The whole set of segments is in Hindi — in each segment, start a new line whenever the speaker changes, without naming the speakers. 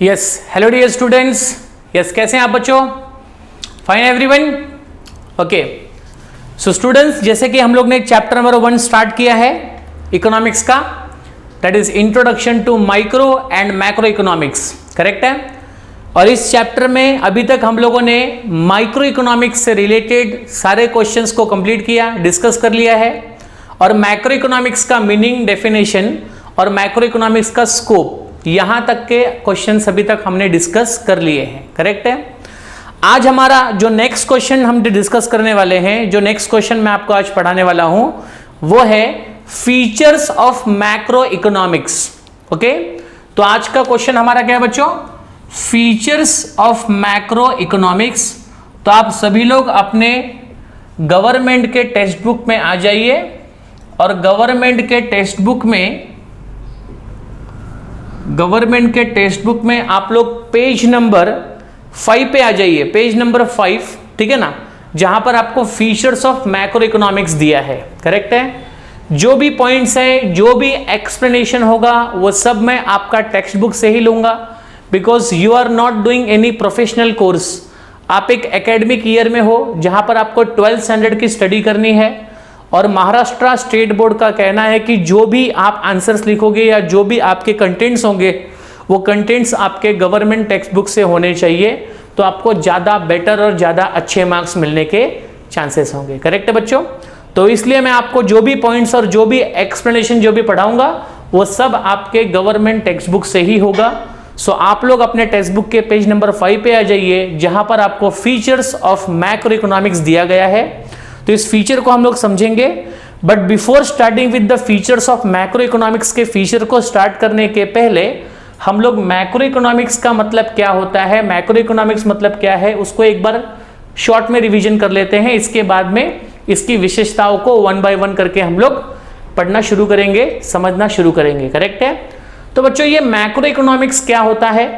Yes hello dear students, yes कैसे हैं आप बच्चों? Fine everyone, okay. So students, जैसे कि हम लोग ने चैप्टर नंबर 1 स्टार्ट किया है इकोनॉमिक्स का, that is introduction to micro and macro economics, correct है। और इस चैप्टर में अभी तक हम लोगों ने माइक्रो इकोनॉमिक्स से रिलेटेड सारे क्वेश्चंस को कंप्लीट किया, डिस्कस कर लिया है, और मैक्रो इकोनॉमिक्स का मीनिंग, डेफिनेशन और मैक्रो इकोनॉमिक्स का स्कोप, यहां तक के क्वेश्चंस अभी तक हमने डिस्कस कर लिए हैं, करेक्ट है। आज हमारा जो नेक्स्ट क्वेश्चन हम डिस्कस करने वाले हैं, जो नेक्स्ट क्वेश्चन मैं आपको आज पढ़ाने वाला हूं, वो है features of macro economics, okay. तो आज का क्वेश्चन हमारा क्या है बच्चों? Features of macro economics. तो आप सभी लोग अपने गवर्नमेंट के टेक्स्ट बुक में आ जाइए, और गवर्नमेंट के टेक्स्ट बुक में आप लोग पेज नंबर 5 पे आ जाइए, पेज नंबर 5, ठीक है ना, जहां पर आपको फीचर्स ऑफ मैक्रो इकोनॉमिक्स दिया है, करेक्ट है। जो भी पॉइंट्स है, जो भी एक्सप्लेनेशन होगा, वो सब मैं आपका टेक्स्ट बुक से ही लूंगा, because you are not doing any professional course. आप एक एकेडमिक ईयर में हो जहां पर आपको 12th स्टैंडर्ड की स्टडी करनी है, और महाराष्ट्र स्टेट बोर्ड का कहना है कि जो भी आप आंसर्स लिखोगे या जो भी आपके कंटेंट्स होंगे, वो कंटेंट्स आपके गवर्नमेंट टेक्स्ट बुक से होने चाहिए, तो आपको ज़्यादा बेटर और ज़्यादा अच्छे मार्क्स मिलने के चांसेस होंगे, करेक्ट है बच्चों। तो इसलिए मैं आपको जो भी पॉइंट्स और जो भी एक्सप्लेनेशन जो भी पढ़ाऊंगा, वो सब आपके गवर्नमेंट टेक्स्ट बुक से ही होगा। सो आप लोग अपने टेक्स्ट बुक के पेज नंबर 5 पे आ जाइए, जहां पर आपको फीचर्स ऑफ मैक्रो इकोनॉमिक्स दिया गया है। तो इस फीचर को हम लोग समझेंगे, but before starting with the features of macro economics के फीचर को स्टार्ट करने के पहले हम लोग मैक्रो इकोनॉमिक्स का मतलब क्या होता है, मैक्रो इकोनॉमिक्स मतलब क्या है, उसको एक बार शॉर्ट में रिवीजन कर लेते हैं। इसके बाद में इसकी विशेषताओं को 1 बाय 1 करके हम लोग पढ़ना शुरू करेंगे, समझना शुरू करेंगे, करेक्ट है। तो बच्चों, ये मैक्रो इकोनॉमिक्स क्या होता है,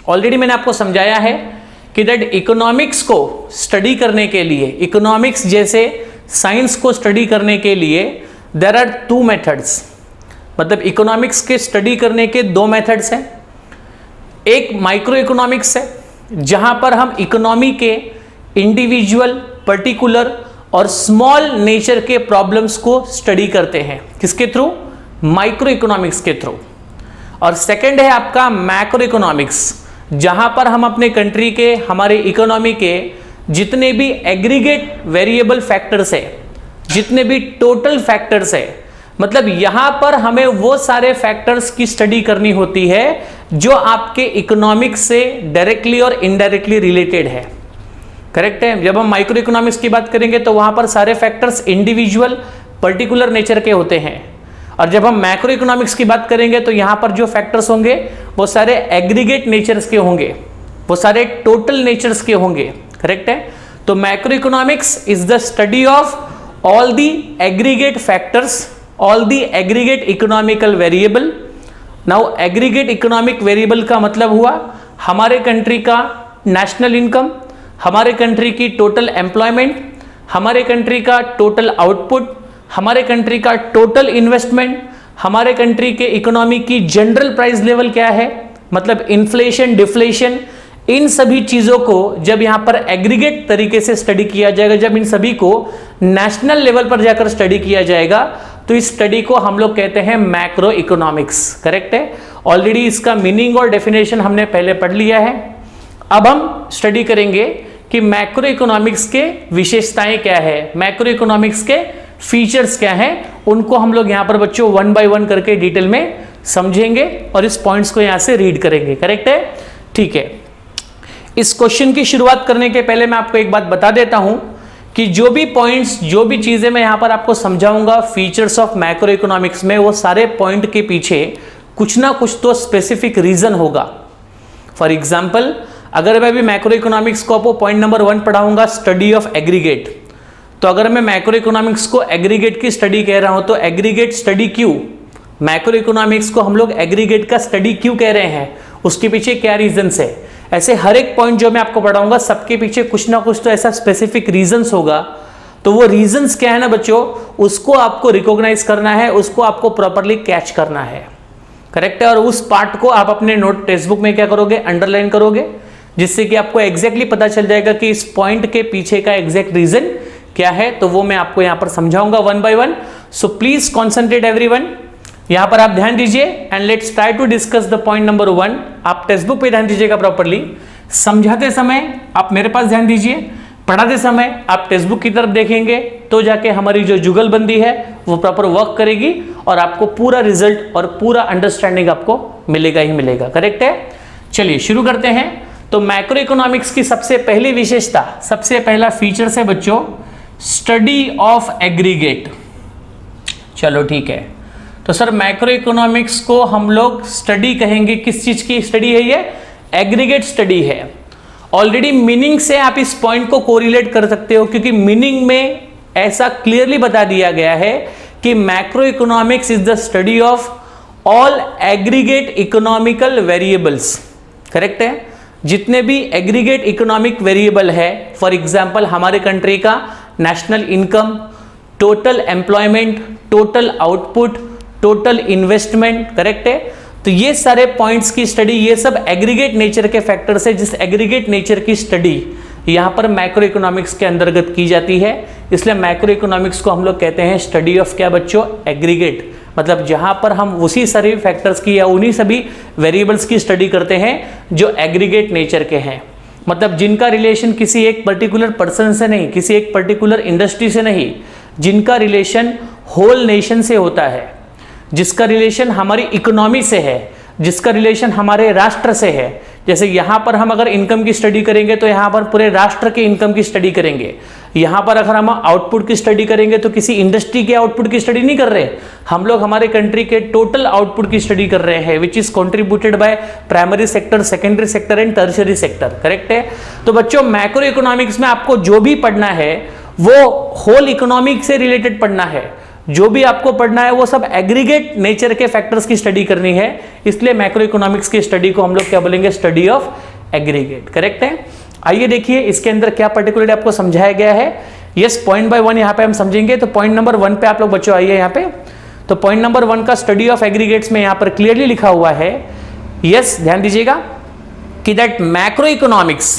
ऑलरेडी मैंने आपको समझाया है कि दैट इकोनॉमिक्स को स्टडी करने के लिए, इकोनॉमिक्स जैसे साइंस को स्टडी करने के लिए देयर आर 2 मेथड्स। मतलब इकोनॉमिक्स के स्टडी करने के 2 मेथड्स हैं। एक माइक्रो इकोनॉमिक्स है, जहां पर हम इकोनॉमी के इंडिविजुअल, पर्टिकुलर और स्मॉल नेचर के प्रॉब्लम्स को स्टडी करते हैं। किसके थ्रू? माइक्रो इकोनॉमिक्स के थ्रू। और सेकंड है आपका मैक्रो इकोनॉमिक्स, जहां पर हम अपने कंट्री के, हमारे इकोनॉमी के जितने भी एग्रीगेट वेरिएबल फैक्टर्स है, जितने भी टोटल फैक्टर्स है, मतलब यहां पर हमें वो सारे फैक्टर्स की स्टडी करनी होती है जो आपके इकोनॉमिक्स से डायरेक्टली और इनडायरेक्टली रिलेटेड है, करेक्ट है। जब हम माइक्रो इकोनॉमिक्स की बात करेंगे तो वहां पर सारे फैक्टर्स इंडिविजुअल, पर्टिकुलर नेचर के होते हैं, और जब हम मैक्रो इकोनॉमिक्स की बात करेंगे तो यहां पर जो फैक्टर्स होंगे वो सारे एग्रीगेट नेचर्स के होंगे, वो सारे टोटल नेचर्स के होंगे, करेक्ट है। तो macro economics is the study of all the aggregate factors, all the aggregate economical variable. Now aggregate economic variable का मतलब हुआ हमारे कंट्री का नेशनल इनकम, हमारे कंट्री की टोटल एम्प्लॉयमेंट, हमारे कंट्री का टोटल आउटपुट, हमारे कंट्री का टोटल इन्वेस्टमेंट, हमारे कंट्री के इकोनॉमी की जनरल प्राइस लेवल क्या है, मतलब इन्फ्लेशन, डिफ्लेशन, इन सभी चीजों को जब यहां पर एग्रीगेट तरीके से स्टडी किया जाएगा, जब इन सभी को नेशनल लेवल पर जाकर स्टडी किया जाएगा, तो इस स्टडी को हम लोग कहते हैं मैक्रो इकोनॉमिक्स, करेक्ट है। ऑलरेडी इसका मीनिंग और डेफिनेशन हमने पहले पढ़ लिया है। अब हम स्टडी करेंगे कि मैक्रो इकोनॉमिक्स के विशेषताएं क्या है, मैक्रो इकोनॉमिक्स के फीचर्स क्या हैं, उनको हम लोग यहां पर बच्चों 1 बाय 1 करके डिटेल में समझेंगे और इस पॉइंट्स को यहां से रीड करेंगे, करेक्ट है, ठीक है। इस क्वेश्चन की शुरुआत करने के पहले मैं आपको एक बात बता देता हूं कि जो भी पॉइंट्स, जो भी चीजें मैं यहां पर आपको समझाऊंगा फीचर्स ऑफ मैक्रो इकोनॉमिक्स में, वो सारे पॉइंट के पीछे कुछ ना कुछ तो स्पेसिफिक रीजन होगा। फॉर एग्जाम्पल, अगर मैं अभी मैक्रो इकोनॉमिक्स को आपको पॉइंट नंबर 1 पढ़ाऊंगा, स्टडी ऑफ एग्रीगेट, तो अगर मैं मैक्रो इकोनॉमिक्स को एग्रीगेट की स्टडी कह रहा हूं, तो एग्रीगेट स्टडी क्यों, मैक्रो इकोनॉमिक्स को हम लोग एग्रीगेट का स्टडी क्यों कह रहे हैं, उसके पीछे क्या रीजंस है। ऐसे हर एक पॉइंट जो मैं आपको पढ़ाऊंगा, सबके पीछे कुछ ना कुछ तो ऐसा स्पेसिफिक रीजंस होगा। तो वो रीजंस क्या है ना बच्चों, उसको आपको रिकॉग्नाइज करना है, उसको आपको प्रॉपर्ली कैच करना है, करेक्ट है। और उस पार्ट को आप अपने नोट टेक्स्ट बुक में क्या करोगे, अंडरलाइन करोगे, जिससे कि आपको एग्जैक्टली पता चल जाएगा कि इस पॉइंट के पीछे का एग्जैक्ट रीजन क्या है। तो वो मैं आपको यहां पर समझाऊंगा one by one. So please concentrate everyone, यहां पर आप ध्यान दीजिए and let's try to discuss the point number 1। आप टेक्स्ट बुक पे ध्यान दीजिएगा प्रॉपरली, समझाते समय आप मेरे पास ध्यान दीजिए, पढ़ाते समय आप टेक्स्ट बुक की तरफ देखेंगे तो जाके हमारी जो जुगलबंदी है वो प्रॉपर वर्क करेगी और आपको पूरा रिजल्ट और पूरा अंडरस्टैंडिंग आपको मिलेगा ही मिलेगा। करेक्ट है। चलिए शुरू करते हैं। तो मैक्रो इकोनॉमिक्स की सबसे पहली विशेषता, सबसे पहला फीचर है बच्चों, स्टडी ऑफ एग्रीगेट। चलो ठीक है, तो सर मैक्रो इकोनॉमिक्स को हम लोग स्टडी कहेंगे, किस चीज की स्टडी है ये, एग्रीगेट स्टडी है। ऑलरेडी मीनिंग से आप इस पॉइंट को कोरिलेट कर सकते हो, क्योंकि मीनिंग में ऐसा क्लियरली बता दिया गया है कि macro economics is the study of all aggregate economical variables. Correct है। जितने भी एग्रीगेट इकोनॉमिक वेरिएबल है, फॉर एग्जांपल हमारे कंट्री का national income, total employment, total output, total investment, correct है। तो ये सारे पॉइंट्स की स्टडी, ये सब एग्रीगेट नेचर के फैक्टर्स है, जिस एग्रीगेट नेचर की स्टडी यहां पर मैक्रो इकोनॉमिक्स के अंतर्गत की जाती है। इसलिए मैक्रो इकोनॉमिक्स को हम लोग कहते हैं स्टडी ऑफ क्या बच्चों, एग्रीगेट। मतलब जहां पर हम उसी सभी फैक्टर्स की या उन्हीं सभी वेरिएबल्स की स्टडी करते हैं जो एग्रीगेट नेचर के हैं, मतलब जिनका रिलेशन किसी एक पर्टिकुलर पर्सन से नहीं, किसी एक पर्टिकुलर इंडस्ट्री से नहीं, जिनका रिलेशन होल नेशन से होता है, जिसका रिलेशन हमारी इकोनॉमी से है, जिसका रिलेशन हमारे राष्ट्र से है। जैसे यहां पर हम अगर इनकम की स्टडी करेंगे तो यहां पर पूरे राष्ट्र के इनकम की स्टडी करेंगे। यहां पर अगर हम आउटपुट की स्टडी करेंगे तो किसी इंडस्ट्री के आउटपुट की स्टडी नहीं कर रहे, हम लोग हमारे कंट्री के टोटल आउटपुट की स्टडी कर रहे हैं, which is contributed by primary sector, secondary sector and tertiary sector. Correct है। तो बच्चों मैक्रो इकोनॉमिक्स में आपको जो भी पढ़ना है वो होल इकोनॉमिक से रिलेटेड पढ़ना है, जो भी आपको पढ़ना है वो सब एग्रीगेट नेचर के फैक्टर्स की स्टडी करनी है। इसलिए मैक्रो इकोनॉमिक्स की स्टडी को हम लोग क्या बोलेंगे, स्टडी ऑफ एग्रीगेट। करेक्ट है। आइए देखिए इसके अंदर क्या पर्टिकुलरली आपको समझाया गया है। यस, पॉइंट बाय वन यहां पे हम समझेंगे। तो पॉइंट नंबर 1 पे आप लोग बच्चों आइए यहां पे। तो पॉइंट नंबर 1 का स्टडी ऑफ एग्रीगेट्स में यहां पर क्लियरली लिखा हुआ है, यस ध्यान दीजिएगा, कि that macro economics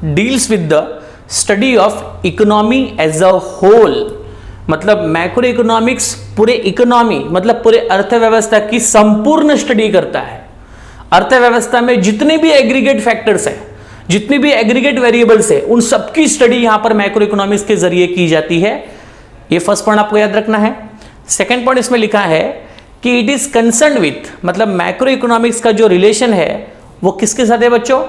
deals with the study of economy as a whole. मतलब मैक्रो इकोनॉमिक्स पूरे इकोनॉमी मतलब पूरे अर्थव्यवस्था की संपूर्ण स्टडी करता है। अर्थव्यवस्था में जितने भी एग्रीगेट फैक्टर्स हैं, जितनी भी एग्रीगेट वेरिएबल्स है, उन सबकी स्टडी यहां पर मैक्रो इकोनॉमिक्स के जरिए की जाती है। ये फर्स्ट पॉइंट आपको याद रखना है। सेकंड पॉइंट इसमें लिखा है कि इट इज कंसर्न विथ, मतलब मैक्रो इकोनॉमिक्स का जो रिलेशन है वो किसके साथ है बच्चों,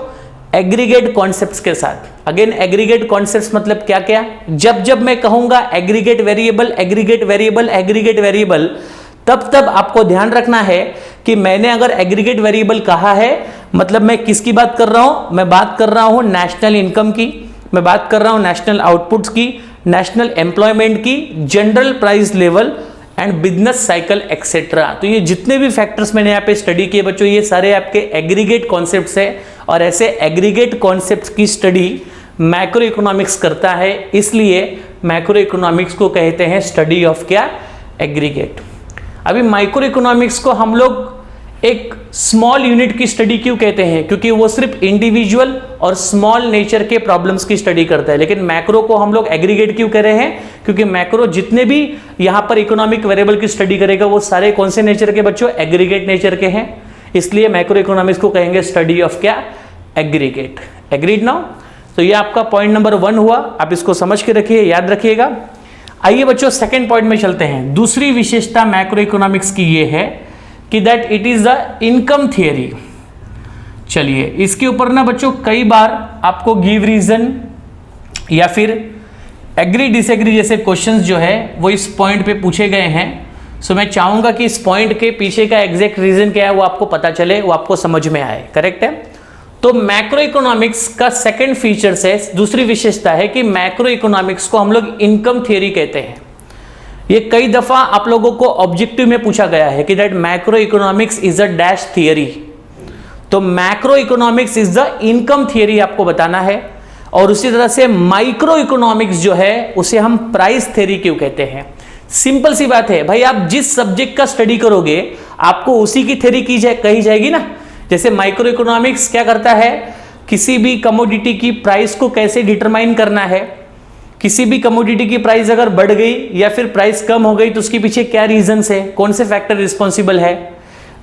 एग्रीगेट कॉन्सेप्ट्स के साथ। अगेन एग्रीगेट कॉन्सेप्ट्स मतलब क्या क्या, जब जब मैं कहूंगा aggregate variable, aggregate variable, aggregate variable, तब तब आपको ध्यान रखना है कि मैंने अगर एग्रीगेट वेरिएबल कहा है मतलब मैं किसकी बात कर रहा हूं, मैं बात कर रहा हूं नेशनल इनकम की, मैं बात कर रहा हूं नेशनल आउटपुट्स की, नेशनल एम्प्लॉयमेंट की, general price level and business cycle etcetera. तो ये जितने भी फैक्टर्स मैंने यहाँ पे स्टडी किए बच्चों, ये सारे आपके एग्रीगेट कॉन्सेप्ट्स है। और ऐसे एग्रीगेट कॉन्सेप्ट्स की स्टडी मैक्रो इकोनॉमिक्स करता है, इसलिए मैक्रो इकोनॉमिक्स को कहते हैं स्टडी ऑफ क्या, एग्रीगेट। अभी माइक्रो इकोनॉमिक्स को हम लोग एक स्मॉल यूनिट की स्टडी क्यों कहते हैं, क्योंकि वो सिर्फ इंडिविजुअल और स्मॉल नेचर के प्रॉब्लम्स की स्टडी करता है। लेकिन मैक्रो को हम लोग एग्रीगेट क्यों कह रहे हैं, क्योंकि मैक्रो जितने भी यहां पर इकोनॉमिक वेरिएबल की स्टडी करेगा वो सारे कौन से नेचर के बच्चों, एग्रीगेट नेचर के हैं। इसलिए मैक्रो इकोनॉमिक्स को कहेंगे स्टडी ऑफ क्या, एग्रीगेट। Agreed now. तो ये आपका पॉइंट नंबर 1 हुआ, आप इसको समझ के रखिए, याद रखिएगा। आइए बच्चों सेकंड पॉइंट में चलते हैं। दूसरी विशेषता मैक्रो इकोनॉमिक्स की ये है कि that it is the income theory. चलिए इसके ऊपर ना बच्चों कई बार आपको गिव रीजन या फिर एग्री डिसएग्री जैसे क्वेश्चंस जो है वो इस पॉइंट पे पूछे गए हैं। सो मैं चाहूंगा कि इस पॉइंट के पीछे का एग्जैक्ट रीजन क्या है वो आपको पता चले, वो आपको समझ में आए। करेक्ट है। तो मैक्रो इकोनॉमिक्स का सेकंड फीचर है, दूसरी विशेषता है कि मैक्रो इकोनॉमिक्स को हम लोग इनकम थियरी कहते हैं। ये कई दफा आप लोगों को ऑब्जेक्टिव में पूछा गया है कि that macro economics is a dash theory. तो macro economics is the income theory आपको बताना है। और उसी तरह से माइक्रो इकोनॉमिक्स जो है उसे हम प्राइस थियरी क्यों कहते हैं। सिंपल सी बात है भाई, आप जिस सब्जेक्ट का स्टडी करोगे आपको उसी की थ्योरी कही जाएगी ना। जैसे माइक्रो इकोनॉमिक्स क्या करता है, किसी भी कमोडिटी की प्राइस को कैसे डिटरमाइन करना है, किसी भी कमोडिटी की प्राइस अगर बढ़ गई या फिर प्राइस कम हो गई तो उसके पीछे क्या रीजंस है, कौन से फैक्टर रिस्पॉन्सिबल है,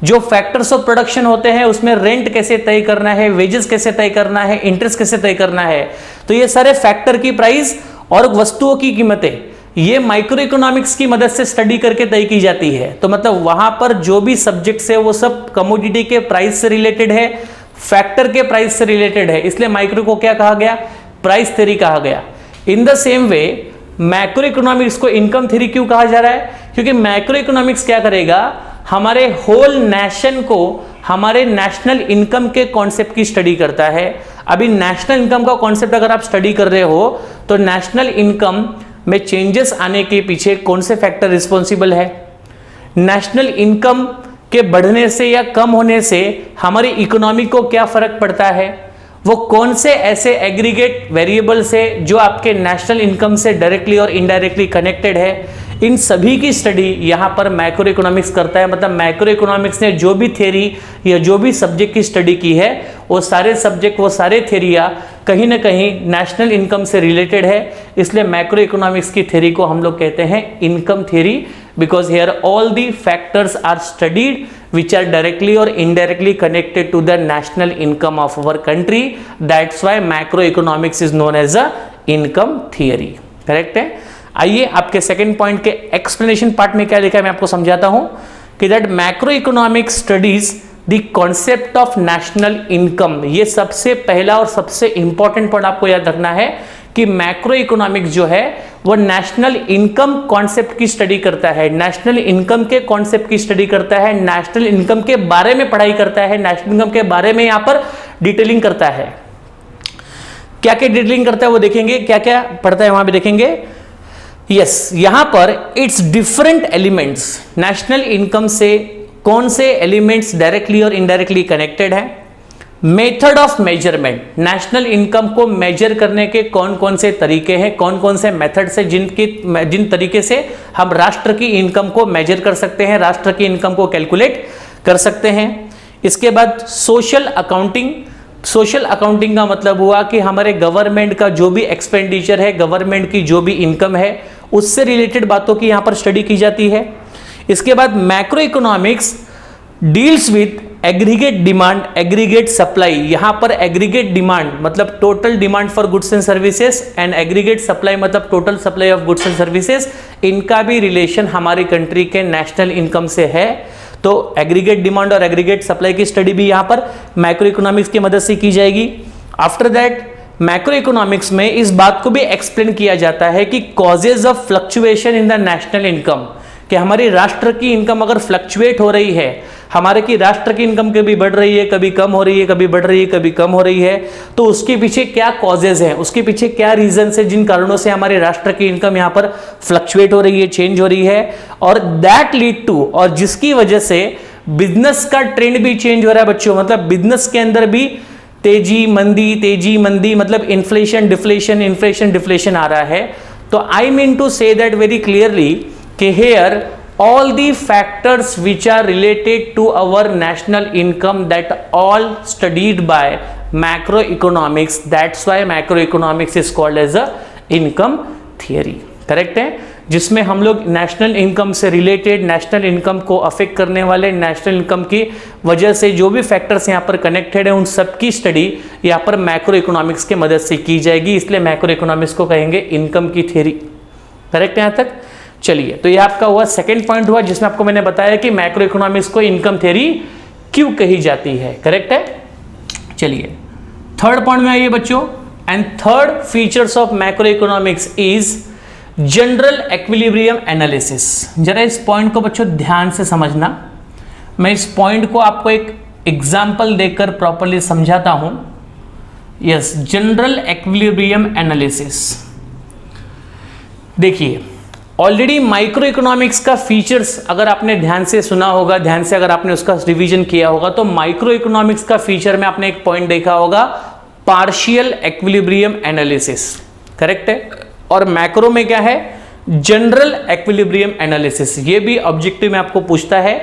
जो फैक्टर्स ऑफ प्रोडक्शन होते हैं उसमें रेंट कैसे तय करना है, वेजेस कैसे तय करना है, इंटरेस्ट कैसे तय करना है। तो ये सारे फैक्टर की प्राइस और वस्तुओं की कीमतें ये माइक्रो इकोनॉमिक्स की मदद से स्टडी करके तय की जाती है। तो मतलब वहां पर जो भी सब्जेक्ट्स है वो सब कमोडिटी के प्राइस से रिलेटेड है, फैक्टर के प्राइस से रिलेटेड है, इसलिए माइक्रो को क्या कहा गया, प्राइस थ्योरी कहा गया। In the same way macro economics को इनकम थ्योरी क्यों कहा जा रहा है, क्योंकि मैक्रो इकोनॉमिक्स क्या करेगा, हमारे होल नेशन को हमारे नेशनल इनकम के कॉन्सेप्ट की स्टडी करता है। अभी नेशनल इनकम का कॉन्सेप्ट अगर आप स्टडी कर रहे हो तो नेशनल इनकम में चेंजेस आने के पीछे कौन से फैक्टर रिस्पॉन्सिबल है, नेशनल इनकम के बढ़ने से या कम होने से हमारी इकोनॉमी को क्या फर्क पड़ता है, वो कौन से ऐसे एग्रीगेट वेरिएबल्स है जो आपके नेशनल इनकम से डायरेक्टली और इनडायरेक्टली कनेक्टेड है, इन सभी की स्टडी यहां पर मैक्रो इकोनॉमिक्स करता है। मतलब मैक्रो इकोनॉमिक्स ने जो भी थ्योरी या जो भी सब्जेक्ट की स्टडी की है वो सारे सब्जेक्ट, वो सारे थ्योरियां कहीं ना कहीं नेशनल इनकम से रिलेटेड है, इसलिए मैक्रो इकोनॉमिक्स की थ्योरी को हम लोग कहते हैं income theory, because here all the factors are studied which are directly or indirectly connected to the national income of our country. That's why macroeconomics is known as a income theory. Correct है। आइए आपके सेकंड पॉइंट के एक्सप्लेनेशन पार्ट में क्या लिखा है मैं आपको समझाता हूं कि that macro economics studies the concept of national income. ये सबसे पहला और सबसे इंपॉर्टेंट पॉइंट आपको याद रखना है कि मैक्रो इकोनॉमिक्स जो है वो नेशनल इनकम कॉन्सेप्ट की स्टडी करता है, नेशनल इनकम के कॉन्सेप्ट की स्टडी करता है, नेशनल इनकम के बारे में पढ़ाई करता है, नेशनल इनकम के बारे में यहां पर डिटेलिंग करता है। क्या क्या डिटेलिंग करता है वो देखेंगे, क्या क्या पढ़ता है वहां भी देखेंगे। यस, यहां पर it's different elements, national income से कौन से एलिमेंट्स डायरेक्टली और इनडायरेक्टली कनेक्टेड है, method of measurement, national income को मेजर करने के कौन कौन से तरीके हैं, कौन कौन से मेथड से जिन तरीके से हम राष्ट्र की इनकम को मेजर कर सकते हैं, राष्ट्र की इनकम को कैलकुलेट कर सकते हैं। इसके बाद सोशल अकाउंटिंग, सोशल अकाउंटिंग का मतलब हुआ कि हमारे गवर्नमेंट का जो भी एक्सपेंडिचर है, गवर्नमेंट की जो भी इनकम है उससे रिलेटेड बातों की यहां पर स्टडी की जाती है। इसके बाद macro economics deals with aggregate demand, aggregate supply. यहां पर एग्रीगेट डिमांड मतलब total demand for goods and services and aggregate supply मतलब total supply of goods and services, इनका भी रिलेशन हमारी कंट्री के नेशनल इनकम से है। तो एग्रीगेट डिमांड और एग्रीगेट सप्लाई की स्टडी भी यहां पर मैक्रो इकोनॉमिक्स की मदद से की जाएगी। आफ्टर दैट मैक्रो इकोनॉमिक्स में इस बात को भी एक्सप्लेन किया जाता है कि causes of fluctuation in the national income, कि हमारी राष्ट्र की इनकम अगर फ्लक्चुएट हो रही है, हमारे की राष्ट्र की इनकम कभी बढ़ रही है, कभी कम हो रही है, कभी बढ़ रही है, कभी कम हो रही है, तो उसके पीछे क्या कॉजेज हैं, उसके पीछे क्या रीजन है जिन कारणों से हमारे राष्ट्र की इनकम यहां पर फ्लक्चुएट हो रही है, चेंज हो रही है, और दैट लीड टू, और जिसकी वजह से बिजनेस का ट्रेंड भी चेंज हो रहा है बच्चों। मतलब बिजनेस के अंदर भी तेजी मंदी मतलब इन्फ्लेशन डिफ्लेशन, इन्फ्लेशन डिफ्लेशन आ रहा है। तो I mean to say that very clearly कि here all the factors which are related to our national income that all studied by macroeconomics, that's why macroeconomics is called as a income theory। Correct है, जिसमें हम लोग नेशनल इनकम से रिलेटेड, नेशनल इनकम को अफेक्ट करने वाले, नेशनल इनकम की वजह से जो भी फैक्टर्स यहाँ पर कनेक्टेड है उन सब की स्टडी यहाँ पर मैक्रो इकोनॉमिक्स की मदद से की जाएगी, इसलिए मैक्रो इकोनॉमिक्स को कहेंगे इनकम की थ्योरी। करेक्ट है यहाँ तक। चलिए, तो ये आपका हुआ सेकंड पॉइंट हुआ जिसमें आपको मैंने बताया कि मैक्रो इकोनॉमिक्स को इनकम थ्योरी क्यों कही जाती है। करेक्ट है। चलिए थर्ड पॉइंट में आइए बच्चों, and third features of macro economics is general equilibrium analysis. जरा इस पॉइंट को बच्चों ध्यान से समझना, मैं इस पॉइंट को आपको एक एग्जाम्पल देकर प्रॉपर्ली समझाता हूं। Yes, general equilibrium analysis. देखिए, ऑलरेडी माइक्रो इकोनॉमिक्स का फीचर्स अगर आपने ध्यान से सुना होगा, ध्यान से अगर आपने उसका रिवीजन किया होगा, तो माइक्रो इकोनॉमिक्स का फीचर में आपने एक पॉइंट देखा होगा, पार्शियल इक्विलिब्रियम एनालिसिस। करेक्ट है। और मैक्रो में क्या है, जनरल इक्विलिब्रियम एनालिसिस। ये भी ऑब्जेक्टिव में आपको पूछता है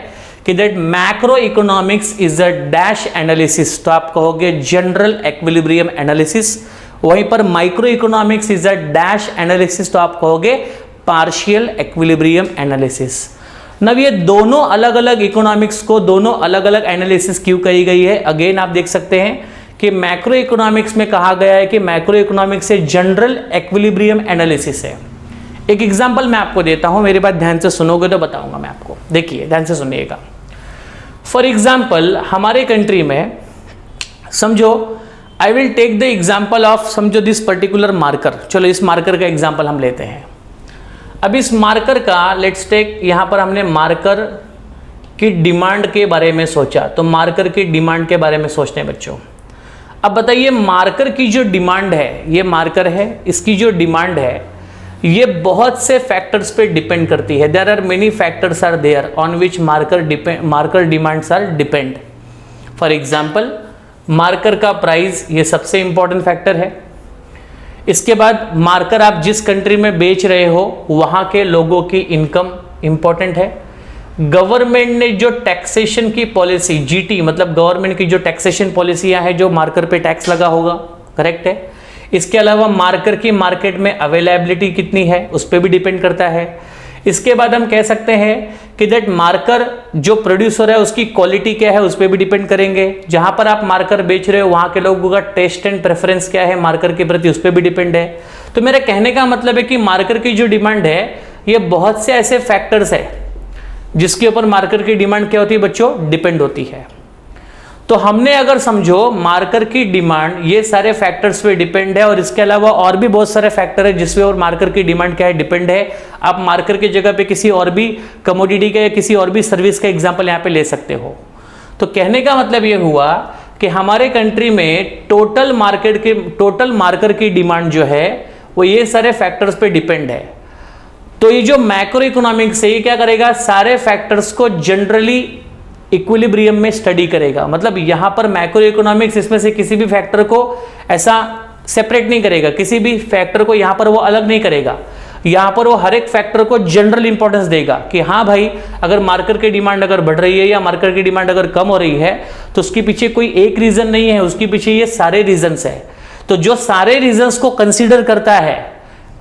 कि that macro economics is a dash analysis, तो आप कहोगे जनरल इक्विलिब्रियम एनालिसिस। वहीं पर micro economics is a dash analysis, तो आप कहोगे पार्शियल इक्विलिब्रियम एनालिसिस। नब ये दोनों अलग अलग इकोनॉमिक्स को दोनों अलग अलग एनालिसिस क्यों कही गई है? अगेन आप देख सकते हैं कि मैक्रो इकोनॉमिक्स में कहा गया है कि मैक्रो इकोनॉमिक्स से जनरल इक्विलिब्रियम एनालिसिस है। एक एग्जांपल मैं आपको देता हूं, मेरी बात ध्यान से सुनोगे तो बताऊंगा मैं आपको। देखिए ध्यान से सुनिएगा। फॉर एग्जांपल हमारे कंट्री में समझो, I will take the example of, समझो दिस पर्टिकुलर मार्कर। चलो इस मार्कर का एग्जांपल हम लेते हैं। अब इस मार्कर का लेट्स टेक, यहां पर हमने मार्कर की डिमांड के बारे में सोचा, तो मार्कर की डिमांड के बारे में सोचते हैं बच्चों। अब बताइए मार्कर की जो डिमांड है, ये मार्कर है, इसकी जो डिमांड है ये बहुत से फैक्टर्स पे डिपेंड करती है। There are many factors are there on which marker demands are depend. For example marker का प्राइस, ये सबसे इंपॉर्टेंट फैक्टर है। इसके बाद मार्कर आप जिस कंट्री में बेच रहे हो वहां के लोगों की इनकम इंपॉर्टेंट है। गवर्नमेंट ने जो टैक्सेशन की पॉलिसी, जीटी मतलब गवर्नमेंट की जो टैक्सेशन पॉलिसियां है, जो मार्कर पे टैक्स लगा होगा, करेक्ट है। इसके अलावा मार्कर की मार्केट में अवेलेबिलिटी कितनी है उस पर भी डिपेंड करता है। इसके बाद हम कह सकते हैं कि दैट मार्कर जो प्रोड्यूसर है उसकी क्वालिटी क्या है उस पर भी डिपेंड करेंगे। जहां पर आप मार्कर बेच रहे हो वहां के लोगों का टेस्ट एंड प्रेफरेंस क्या है मार्कर के प्रति, उस पर भी डिपेंड है। तो मेरा कहने का मतलब है कि मार्कर की जो डिमांड है ये बहुत से ऐसे फैक्टर्स है जिसके ऊपर मार्कर की डिमांड क्या होती है बच्चों, डिपेंड होती है। तो हमने अगर समझो मार्कर की डिमांड ये सारे फैक्टर्स पे डिपेंड है, और इसके अलावा और भी बहुत सारे फैक्टर है जिसपे और मार्कर की डिमांड क्या है, डिपेंड है। आप मार्कर की जगह पे किसी और भी कमोडिटी का या किसी और भी सर्विस का एग्जांपल यहाँ पे ले सकते हो। तो कहने का मतलब ये हुआ कि हमारे कंट्री में टोटल मार्कर की डिमांड जो है वो ये सारे फैक्टर्स पे डिपेंड है। तो ये जो मैक्रो इकोनॉमिक्स है ये क्या करेगा, सारे फैक्टर्स को जनरली इक्विलिब्रियम में स्टडी करेगा। मतलब यहां पर मैक्रो इकोनॉमिक्स इसमें से किसी भी फैक्टर को ऐसा सेपरेट नहीं करेगा, किसी भी फैक्टर को यहां पर वो अलग नहीं करेगा। यहां पर वो हर एक फैक्टर को जनरल इंपॉर्टेंस देगा कि हाँ भाई अगर मार्कर की डिमांड अगर बढ़ रही है या मार्कर की डिमांड अगर कम हो रही है तो उसके पीछे कोई एक रीजन नहीं है, उसके पीछे ये सारे रीजंस है। तो जो सारे रीजंस को कंसीडर करता है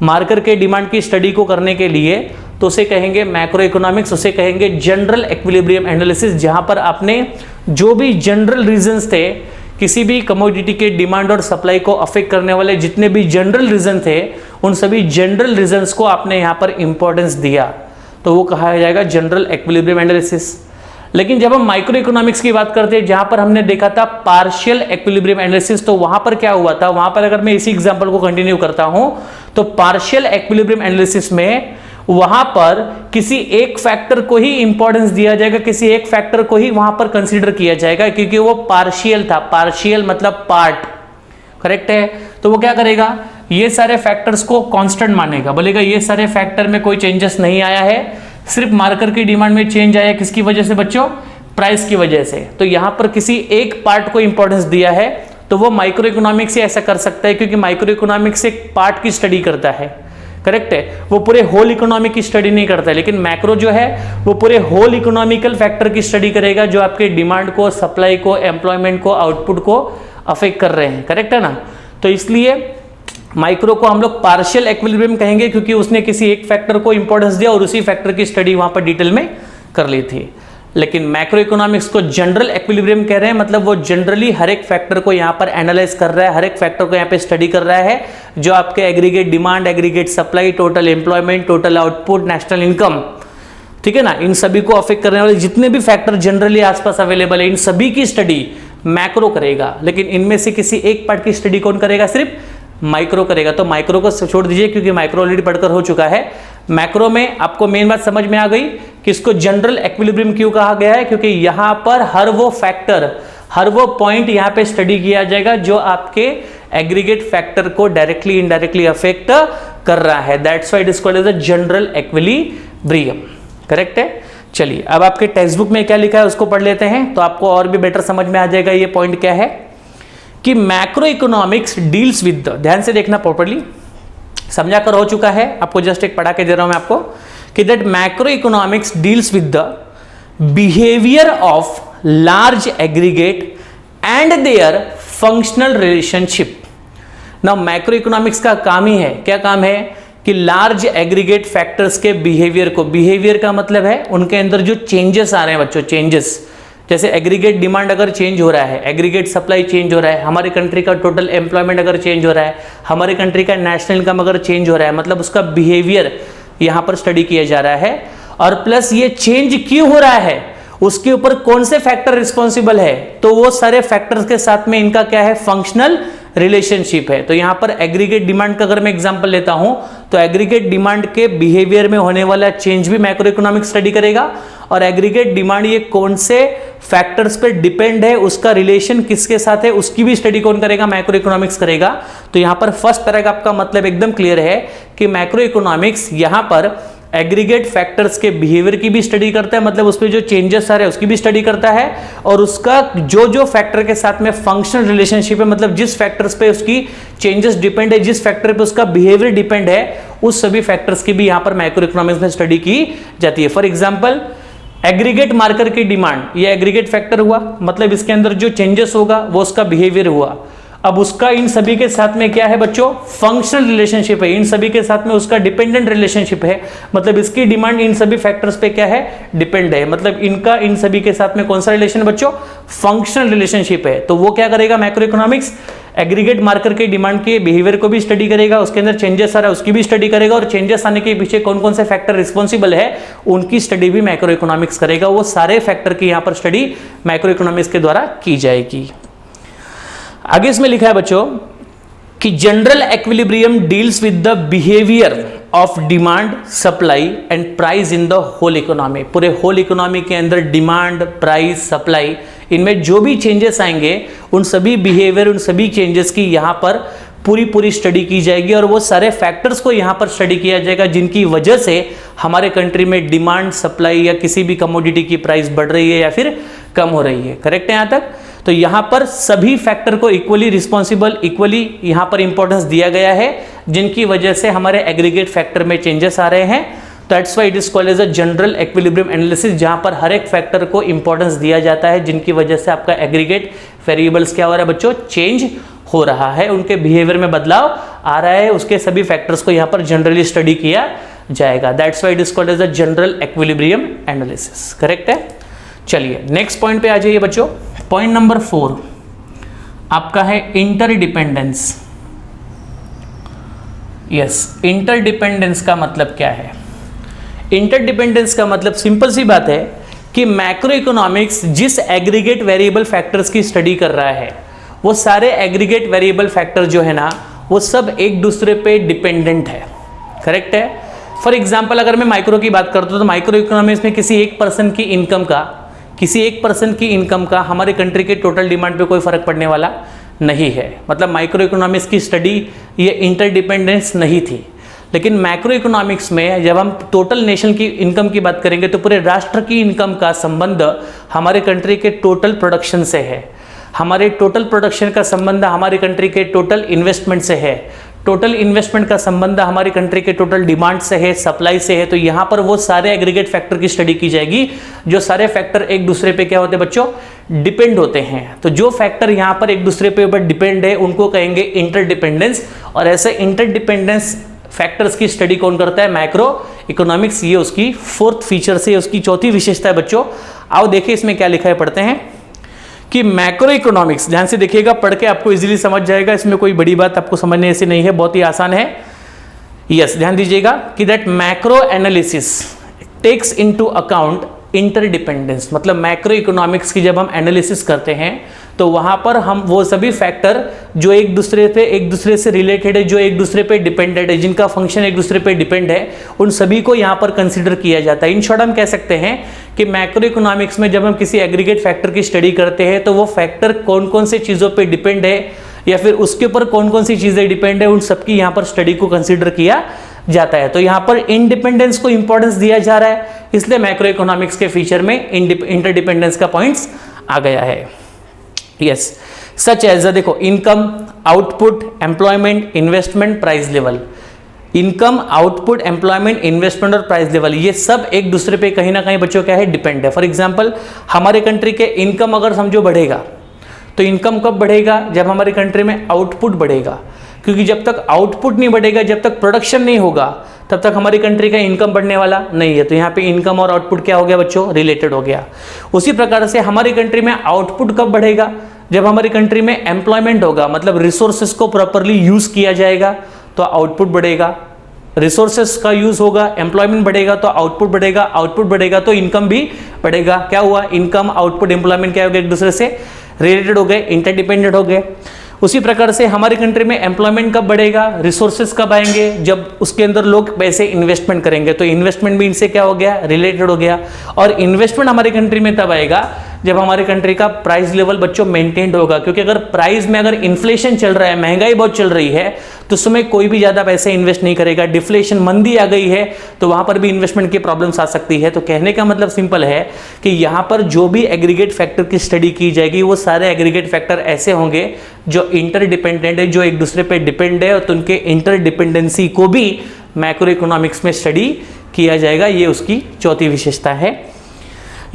मार्कर के डिमांड की स्टडी को करने के लिए, तो उसे कहेंगे मैक्रो इकोनॉमिक्स, उसे कहेंगे जनरल इक्विलिब्रियम एनालिसिस। जहां पर आपने जो भी जनरल रीजंस थे, किसी भी कमोडिटी के डिमांड और सप्लाई को अफेक्ट करने वाले जितने भी जनरल रीजन थे, उन सभी जनरल रीजंस को आपने यहां पर इंपॉर्टेंस दिया, तो वो कहा जाएगा जनरल इक्विलिब्रियम एनालिसिस। लेकिन जब हम माइक्रो इकोनॉमिक्स की बात करते हैं जहां पर हमने देखा था पार्शियल इक्विलिब्रियम एनालिसिस, तो वहां पर क्या हुआ था, वहां पर अगर मैं इसी एग्जांपल को कंटिन्यू करता हूं तो पार्शियल इक्विलिब्रियम एनालिसिस में वहां पर किसी एक फैक्टर को ही इंपॉर्टेंस दिया जाएगा, किसी एक फैक्टर को ही वहां पर कंसीडर किया जाएगा क्योंकि वो पार्शियल था। पार्शियल मतलब पार्ट, करेक्ट है। तो वो क्या करेगा, ये सारे फैक्टर्स को कांस्टेंट मानेगा, बोलेगा ये सारे फैक्टर में कोई चेंजेस नहीं आया है, सिर्फ मार्कर की डिमांड में चेंज आया। किसकी वजह से बच्चों, प्राइस की वजह से। तो यहां पर किसी एक पार्ट को इंपॉर्टेंस दिया है, तो वो माइक्रो इकोनॉमिक्स से ऐसा कर सकता है क्योंकि माइक्रो इकोनॉमिक्स एक पार्ट की स्टडी करता है, करेक्ट है। वो पूरे होल इकोनॉमी की स्टडी नहीं करता है, लेकिन मैक्रो जो है वो पूरे होल इकोनॉमिकल फैक्टर की स्टडी करेगा जो आपके डिमांड को, सप्लाई को, एम्प्लॉयमेंट को, आउटपुट को अफेक्ट कर रहे हैं, करेक्ट है ना। तो इसलिए माइक्रो को हम लोग पार्शियल इक्विलिब्रियम कहेंगे क्योंकि उसने किसी एक फैक्टर को इंपॉर्टेंस दिया और उसी फैक्टर की स्टडी वहां पर डिटेल में कर ली थी। लेकिन मैक्रो इकोनॉमिक्स को जनरल इक्विलिब्रियम कह रहे हैं, मतलब वो जनरली हर एक फैक्टर को यहां पर एनालाइज कर रहा है, हर एक फैक्टर को यहां पे स्टडी कर रहा है जो आपके aggregate demand, aggregate supply, total employment, total output, national income, ठीक है ना, इन सभी को अफेक्ट करने वाले जितने भी फैक्टर जनरली आसपास अवेलेबल है इन सभी की स्टडी मैक्रो करेगा। लेकिन इनमें से किसी एक पार्ट की स्टडी कौन करेगा, सिर्फ माइक्रो करेगा। तो माइक्रो को छोड़ दीजिए क्योंकि माइक्रो ऑलरेडी पढ़कर हो चुका है। मैक्रो में आपको मेन बात समझ में आ गई कि इसको जनरल इक्विलिब्रियम क्यों कहा गया है, क्योंकि यहां पर हर वो फैक्टर, हर वो पॉइंट यहां पे स्टडी किया जाएगा जो आपके एग्रीगेट फैक्टर को डायरेक्टली इनडायरेक्टली अफेक्ट कर रहा है। That's why it is called as a general equilibrium, correct है। चलिए अब आपके टेक्स्ट बुक में क्या लिखा है उसको पढ़ लेते हैं तो आपको और भी बेटर समझ में आ जाएगा ये पॉइंट क्या है कि macro economics deals with the, ध्यान से देखना प्रॉपर्ली, समझा कर हो चुका है, आपको जस्ट एक पढ़ा के दे रहा हूं मैं आपको कि that macro economics deals with the behaviour of large aggregate and their functional relationship. ना मैक्रो इकोनॉमिक्स का काम ही है, क्या काम है कि लार्ज एग्रीगेट फैक्टर्स के बिहेवियर को, बिहेवियर का मतलब है उनके अंदर जो चेंजेस आ रहे हैं बच्चों, चेंजेस, जैसे एग्रीगेट डिमांड अगर चेंज हो रहा है, एग्रीगेट सप्लाई चेंज हो रहा है, हमारे कंट्री का टोटल एम्प्लॉयमेंट अगर चेंज हो रहा है, हमारे कंट्री का नेशनल इनकम अगर चेंज हो रहा है, मतलब उसका बिहेवियर यहां पर स्टडी किया जा रहा है। और प्लस ये चेंज क्यों हो रहा है, उसके ऊपर कौन से फैक्टर रिस्पॉन्सिबल है, तो वो सारे फैक्टर्स के साथ में इनका क्या है, फंक्शनल रिलेशनशिप है। तो यहां पर एग्रीगेट डिमांड का अगर मैं एग्जांपल लेता हूं तो एग्रीगेट डिमांड के बिहेवियर में होने वाला चेंज भी मैक्रो इकोनॉमिक स्टडी करेगा। और एग्रीगेट डिमांड ये कौन से फैक्टर्स पे डिपेंड है, उसका रिलेशन किसके साथ है, उसकी भी स्टडी कौन करेगा, मैक्रो इकोनॉमिक्स करेगा। तो यहां पर फर्स्ट पैराग्राफ का मतलब एकदम क्लियर है कि मैक्रो इकोनॉमिक्स यहां पर एग्रीगेट फैक्टर्स के बिहेवियर की भी स्टडी करता है, मतलब उसमें जो चेंजेस आ रहे हैं उसकी भी स्टडी करता है, और उसका जो जो फैक्टर के साथ में फंक्शनल रिलेशनशिप है, मतलब जिस फैक्टर्स पे उसकी चेंजेस डिपेंड है, जिस फैक्टर पे उसका बिहेवियर डिपेंड है, उस सभी फैक्टर्स की भी यहां पर मैक्रो इकोनॉमिक्स में स्टडी की जाती है। फॉर एग्जाम्पल एग्रीगेट मार्कर की डिमांड, ये एग्रीगेट फैक्टर हुआ, मतलब इसके अंदर जो चेंजेस होगा वो उसका बिहेवियर हुआ। अब उसका इन सभी के साथ में क्या है बच्चों, फंक्शनल रिलेशनशिप है, इन सभी के साथ में उसका डिपेंडेंट रिलेशनशिप है, मतलब इसकी डिमांड इन सभी फैक्टर्स पे क्या है, डिपेंड है, मतलब इनका इन सभी के साथ में कौन सा रिलेशन बच्चों, फंक्शनल रिलेशनशिप है। तो वो क्या करेगा मैक्रो इकोनॉमिक्स, एग्रीगेट मार्कर के डिमांड के बिहेवियर को भी स्टडी करेगा, उसके अंदर चेंजेस आ रहा है उसकी भी स्टडी करेगा, और चेंजेस आने के पीछे कौन कौन से फैक्टर रिस्पॉन्सिबल है उनकी स्टडी भी मैक्रो इकोनॉमिक्स करेगा। वो सारे फैक्टर की यहां पर स्टडी मैक्रो इकोनॉमिक्स के द्वारा की जाएगी। आगे इसमें लिखा है बच्चों कि general equilibrium deals with the behaviour of demand, supply and price in the whole economy. पूरे होल इकोनॉमी के अंदर डिमांड, प्राइस, सप्लाई, इनमें जो भी चेंजेस आएंगे उन सभी बिहेवियर, उन सभी चेंजेस की यहां पर पूरी स्टडी की जाएगी, और वो सारे फैक्टर्स को यहां पर स्टडी किया जाएगा जिनकी वजह से हमारे कंट्री में डिमांड, सप्लाई या किसी भी कमोडिटी की प्राइस बढ़ रही है या फिर कम हो रही है। करेक्ट है यहां तक? तो यहां पर सभी फैक्टर को इक्वली रिस्पॉन्सिबल, इक्वली यहां पर इंपॉर्टेंस दिया गया है, जिनकी वजह से हमारे एग्रीगेट फैक्टर में चेंजेस आ रहे हैं। That's why it is called as a general equilibrium analysis, जहां पर हर एक फैक्टर को इंपॉर्टेंस दिया जाता है, जिनकी वजह से आपका एग्रीगेट वेरिएबल्स क्या हो रहा है बच्चों, चेंज हो रहा है, उनके बिहेवियर में बदलाव आ रहा है, उसके सभी फैक्टर्स को यहां पर जनरली स्टडी किया जाएगा। That's why it is called as a general equilibrium analysis. Correct है? चलिए नेक्स्ट पॉइंट पे आ जाइए बच्चों। पॉइंट नंबर 4 आपका है इंटरडिपेंडेंस। यस, इंटरडिपेंडेंस का मतलब क्या है? इंटरडिपेंडेंस का मतलब सिंपल सी बात है कि मैक्रो इकोनॉमिक्स जिस एग्रीगेट वेरिएबल फैक्टर्स की स्टडी कर रहा है, वो सारे एग्रीगेट वेरिएबल फैक्टर जो है ना, वो सब एक दूसरे पे डिपेंडेंट है। करेक्ट है? फॉर एग्जाम्पल अगर मैं माइक्रो की बात करता हूं तो माइक्रो इकोनॉमिक्स में किसी एक पर्सन की इनकम का हमारे कंट्री के टोटल डिमांड पे कोई फर्क पड़ने वाला नहीं है। मतलब माइक्रो इकोनॉमिक्स की स्टडी ये इंटरडिपेंडेंस नहीं थी। लेकिन मैक्रो इकोनॉमिक्स में जब हम टोटल नेशन की इनकम की बात करेंगे तो पूरे राष्ट्र की इनकम का संबंध हमारे कंट्री के टोटल प्रोडक्शन से है, हमारे टोटल प्रोडक्शन का संबंध हमारे कंट्री के टोटल इन्वेस्टमेंट से है, टोटल इन्वेस्टमेंट का संबंध हमारी कंट्री के टोटल डिमांड से है, सप्लाई से है। तो यहां पर वो सारे एग्रीगेट फैक्टर की स्टडी की जाएगी, जो सारे फैक्टर एक दूसरे पे क्या होते हैं बच्चों, डिपेंड होते हैं। तो जो फैक्टर यहां पर एक दूसरे पे ऊपर डिपेंड है उनको कहेंगे इंटरडिपेंडेंस, और ऐसे इंटरडिपेंडेंस फैक्टर्स की स्टडी कौन करता है, मैक्रो इकोनॉमिक्स। ये उसकी फोर्थ फीचर से, उसकी चौथी विशेषता है बच्चों। आओ देखिए इसमें क्या लिखा है, पढ़ते हैं कि मैक्रो इकोनॉमिक्स, ध्यान से देखिएगा, पढ़ के आपको इजीली समझ जाएगा, इसमें कोई बड़ी बात आपको समझने ऐसी नहीं है, बहुत ही आसान है। यस, ध्यान दीजिएगा कि that macro analysis takes into account interdependence. मतलब मैक्रो इकोनॉमिक्स की जब हम एनालिसिस करते हैं तो वहां पर हम वो सभी फैक्टर जो एक दूसरे से रिलेटेड है, जो एक दूसरे पे डिपेंडेंट है, जिनका फंक्शन एक दूसरे पे डिपेंड है, उन सभी को यहां पर कंसीडर किया जाता है। इन शॉर्ट हम कह सकते हैं कि मैक्रो इकोनॉमिक्स में जब हम किसी एग्रीगेट फैक्टर की स्टडी करते हैं तो वो फैक्टर कौन कौन से चीज़ों पे डिपेंड है या फिर उसके ऊपर कौन कौन सी चीज़ें डिपेंड है, उन सबकी यहाँ पर स्टडी को कंसीडर किया जाता है। तो यहाँ पर इंडिपेंडेंस को इंपॉर्टेंस दिया जा रहा है, इसलिए मैक्रो इकोनॉमिक्स के फीचर में इंटरडिपेंडेंस का पॉइंट्स आ गया है। यस, सच एज देखो income, output, employment, investment, price level, income, output, employment, investment और प्राइस लेवल, ये सब एक दूसरे पे कहीं ना कहीं बच्चों क्या है, डिपेंड है। फॉर एग्जांपल हमारे कंट्री के इनकम अगर समझो बढ़ेगा, तो इनकम कब बढ़ेगा, जब हमारी कंट्री में आउटपुट बढ़ेगा, क्योंकि जब तक आउटपुट नहीं बढ़ेगा, जब तक प्रोडक्शन नहीं होगा, तब तक हमारी कंट्री का इनकम बढ़ने वाला नहीं है। तो यहाँ पे इनकम और आउटपुट क्या हो गया बच्चों, रिलेटेड हो गया। उसी प्रकार से हमारी कंट्री में आउटपुट कब बढ़ेगा, जब हमारी कंट्री में एम्प्लॉयमेंट होगा, मतलब रिसोर्सेस को प्रॉपरली यूज किया जाएगा तो आउटपुट बढ़ेगा, रिसोर्सेस का यूज होगा, एम्प्लॉयमेंट बढ़ेगा तो आउटपुट बढ़ेगा, आउटपुट बढ़ेगा तो इनकम भी बढ़ेगा। क्या हुआ, इनकम, आउटपुट, एम्प्लॉयमेंट क्या हो गए, एक दूसरे से रिलेटेड हो गए, इंटरडिपेंडेंट हो गए। उसी प्रकार से हमारी कंट्री में एम्प्लॉयमेंट कब बढ़ेगा, रिसोर्सेज कब आएंगे, जब उसके अंदर लोग पैसे इन्वेस्टमेंट करेंगे, तो इन्वेस्टमेंट भी इनसे क्या हो गया, रिलेटेड हो गया। और इन्वेस्टमेंट हमारी कंट्री में तब आएगा जब हमारी कंट्री का प्राइस लेवल बच्चों मेंटेन्ड होगा, क्योंकि अगर प्राइस में अगर इन्फ्लेशन चल रहा है, महंगाई बहुत चल रही है, तो उस समय कोई भी ज्यादा पैसे इन्वेस्ट नहीं करेगा। डिफ्लेशन, मंदी आ गई है, तो वहां पर भी इन्वेस्टमेंट की प्रॉब्लम्स आ सकती है। तो कहने का मतलब सिंपल है कि यहां पर जो भी एग्रीगेट फैक्टर की स्टडी की जाएगी, वो सारे एग्रीगेट फैक्टर ऐसे होंगे जो इंटरडिपेंडेंट है, जो एक दूसरे पे डिपेंड है, तो उनके इंटरडिपेंडेंसी को भी मैक्रो इकोनॉमिक्स में स्टडी किया जाएगा। ये उसकी चौथी विशेषता है।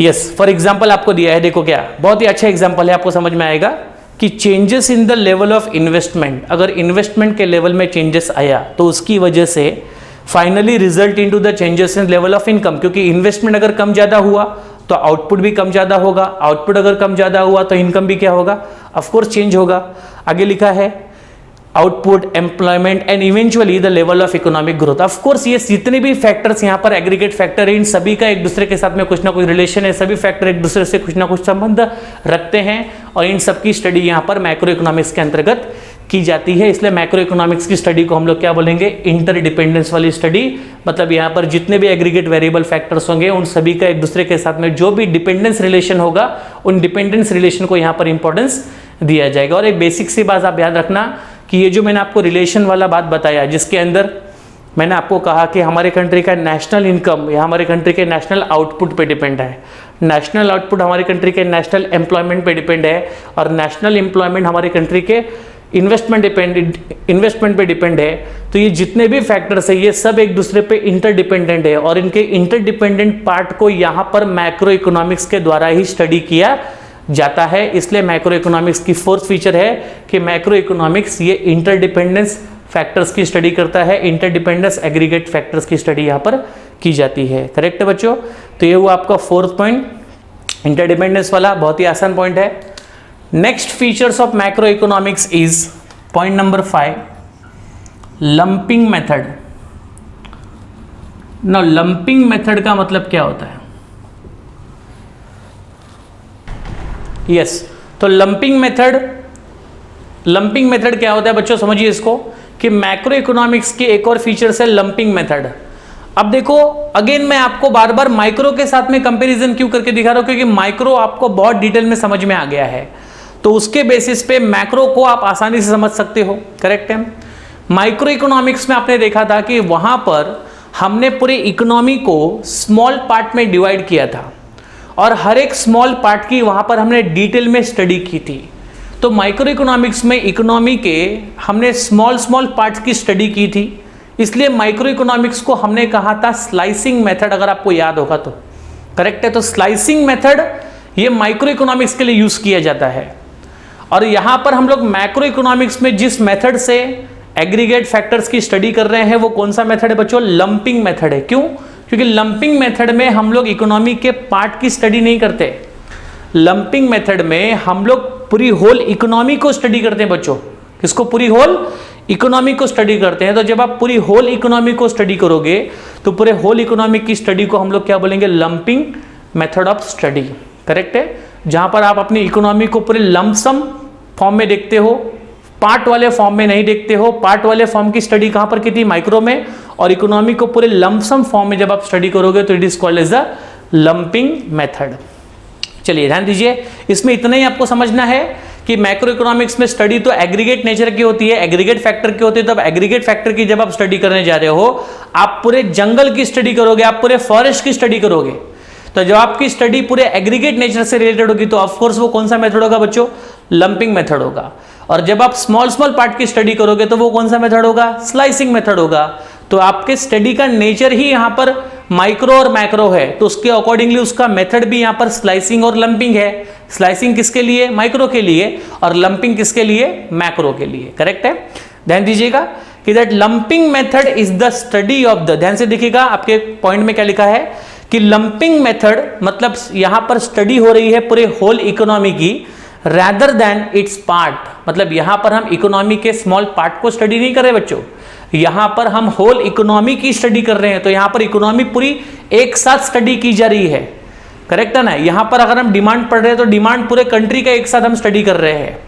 यस, फॉर एग्जाम्पल आपको दिया है, देखो क्या बहुत ही अच्छा एग्जाम्पल है, आपको समझ में आएगा कि changes in the level of investment, अगर इन्वेस्टमेंट के लेवल में चेंजेस आया तो उसकी वजह से finally result into the changes in level of income, क्योंकि इन्वेस्टमेंट अगर कम ज्यादा हुआ तो आउटपुट भी कम ज्यादा होगा, आउटपुट अगर कम ज्यादा हुआ तो इनकम भी क्या होगा, ऑफकोर्स चेंज होगा। आगे लिखा है output, employment and eventually the level of economic growth. Of course ये जितने भी फैक्टर्स यहाँ पर एग्रीगेट फैक्टर है, इन सभी का एक दूसरे के साथ में कुछ ना कुछ रिलेशन है, सभी फैक्टर एक दूसरे से कुछ ना कुछ संबंध रखते हैं, और इन सबकी स्टडी यहाँ पर मैक्रो इकोनॉमिक्स के अंतर्गत की जाती है। इसलिए मैक्रो इकोनॉमिक्स की स्टडी को हम लोग क्या बोलेंगे, इंटरडिपेंडेंस वाली स्टडी। मतलब यहाँ पर जितने भी एग्रीगेट वेरिएबल फैक्टर्स होंगे, उन सभी का एक दूसरे के साथ में जो भी डिपेंडेंस रिलेशन होगा, उन डिपेंडेंस रिलेशन को यहाँ पर इंपॉर्टेंस दिया जाएगा। और एक बेसिक सी बात आप याद रखना कि ये जो मैंने आपको रिलेशन वाला बात बताया, जिसके अंदर मैंने आपको कहा कि हमारे कंट्री का नेशनल इनकम या हमारे कंट्री के नेशनल आउटपुट पे डिपेंड है, नेशनल आउटपुट हमारे कंट्री के नेशनल एम्प्लॉयमेंट पे डिपेंड है, और नेशनल एम्प्लॉयमेंट हमारे कंट्री के इन्वेस्टमेंट पे डिपेंड है। तो ये जितने भी फैक्टर्स है, ये सब एक दूसरे पे इंटरडिपेंडेंट है, और इनके इंटरडिपेंडेंट पार्ट को यहाँ पर मैक्रो इकोनॉमिक्स के द्वारा ही स्टडी किया जाता है। इसलिए मैक्रो इकोनॉमिक्स की फोर्थ फीचर है कि मैक्रो इकोनॉमिक्स ये इंटरडिपेंडेंस फैक्टर्स की स्टडी करता है, इंटरडिपेंडेंस एग्रीगेट फैक्टर्स की स्टडी यहाँ पर की जाती है। करेक्ट है बच्चों? तो ये हुआ आपका फोर्थ पॉइंट, इंटरडिपेंडेंस वाला, बहुत ही आसान पॉइंट है। Next features of macro economics is point number 5, lumping method. Now lumping method का मतलब क्या होता है? यस, तो लंपिंग मेथड क्या होता है बच्चों, समझिए इसको कि मैक्रो इकोनॉमिक्स के एक और फीचर्स है लंपिंग मेथड। अब देखो अगेन मैं आपको बार बार माइक्रो के साथ में कंपैरिजन क्यों करके दिखा रहा हूं, क्योंकि माइक्रो आपको बहुत डिटेल में समझ में आ गया है, तो उसके बेसिस पे मैक्रो को आप आसानी से समझ सकते हो। करेक्ट है? माइक्रो इकोनॉमिक्स में आपने देखा था कि वहां पर हमने पूरे इकोनॉमी को स्मॉल पार्ट में डिवाइड किया था, और हर एक स्मॉल पार्ट की वहां पर हमने डिटेल में स्टडी की थी। तो माइक्रो इकोनॉमिक्स में इकोनॉमी के हमने स्मॉल पार्ट्स की स्टडी की थी, इसलिए माइक्रो इकोनॉमिक्स को हमने कहा था स्लाइसिंग मेथड, अगर आपको याद होगा तो। करेक्ट है? तो स्लाइसिंग मेथड ये माइक्रो इकोनॉमिक्स के लिए यूज किया जाता है, और यहां पर हम लोग मैक्रो इकोनॉमिक्स में जिस मेथड से एग्रीगेट फैक्टर्स की स्टडी कर रहे हैं वो कौन सा मेथड है बच्चों? लंपिंग मेथड है। क्यों? क्योंकि लंपिंग मेथड में हम लोग इकोनॉमी के पार्ट की स्टडी नहीं करते, लंपिंग मेथड में हम लोग पूरी होल इकोनॉमी को स्टडी करते हैं बच्चों। किसको? पूरी होल इकोनॉमी को स्टडी करते हैं। तो जब आप पूरी होल इकोनॉमी को स्टडी करोगे तो पूरे होल इकोनॉमी की स्टडी को हम लोग क्या बोलेंगे? Lumping method of study. Correct है? जहां पर आप अपनी इकोनॉमी को पूरे लंपसम फॉर्म में देखते हो, पार्ट वाले फॉर्म में नहीं देखते हो। पार्ट वाले फॉर्म की स्टडी कहां पर की थी? माइक्रो में। और इकोनॉमी को पूरे लंपसम फॉर्म में जब आप स्टडी करोगे तो it is called as a lumping method. चलिए ध्यान दीजिए, इसमें इतना ही आपको समझना है कि मैक्रो इकोनॉमिक्स में स्टडी तो एग्रीगेट नेचर की होती है, एग्रीगेट फैक्टर की होती है। तब एग्रीगेट फैक्टर की जब आप स्टडी करने जा रहे हो, आप पूरे जंगल की स्टडी करोगे, आप पूरे फॉरेस्ट की स्टडी करोगे। तो जब आपकी स्टडी पूरे एग्रीगेट नेचर से रिलेटेड होगी तो ऑफकोर्स वो कौन सा मेथड होगा बच्चों? लंपिंग मेथड होगा। और जब आप स्मॉल पार्ट की स्टडी करोगे तो वो कौन सा मेथड होगा? स्लाइसिंग मेथड होगा। तो आपके स्टडी का नेचर ही यहां पर माइक्रो और मैक्रो है, तो उसके अकॉर्डिंगली उसका मेथड भी यहां पर स्लाइसिंग और लंपिंग है। स्लाइसिंग किसके लिए? माइक्रो के लिए, और लंपिंग किसके लिए? मैक्रो के लिए। करेक्ट है? ध्यान दीजिएगा कि that lumping method is the study of the, ध्यान से देखिएगा आपके पॉइंट में क्या लिखा है कि लंपिंग मेथड मतलब यहां पर स्टडी हो रही है पूरे होल इकोनॉमी की, rather than its part, मतलब यहां पर हम इकोनॉमी के स्मॉल पार्ट को स्टडी नहीं कर रहे बच्चों, यहां पर हम होल इकोनॉमी की स्टडी कर रहे हैं। तो यहां पर इकोनॉमी पूरी एक साथ स्टडी की जा रही है। करेक्ट है ना? यहां पर अगर हम डिमांड पढ़ रहे हैं तो डिमांड पूरे कंट्री का एक साथ हम स्टडी कर रहे हैं।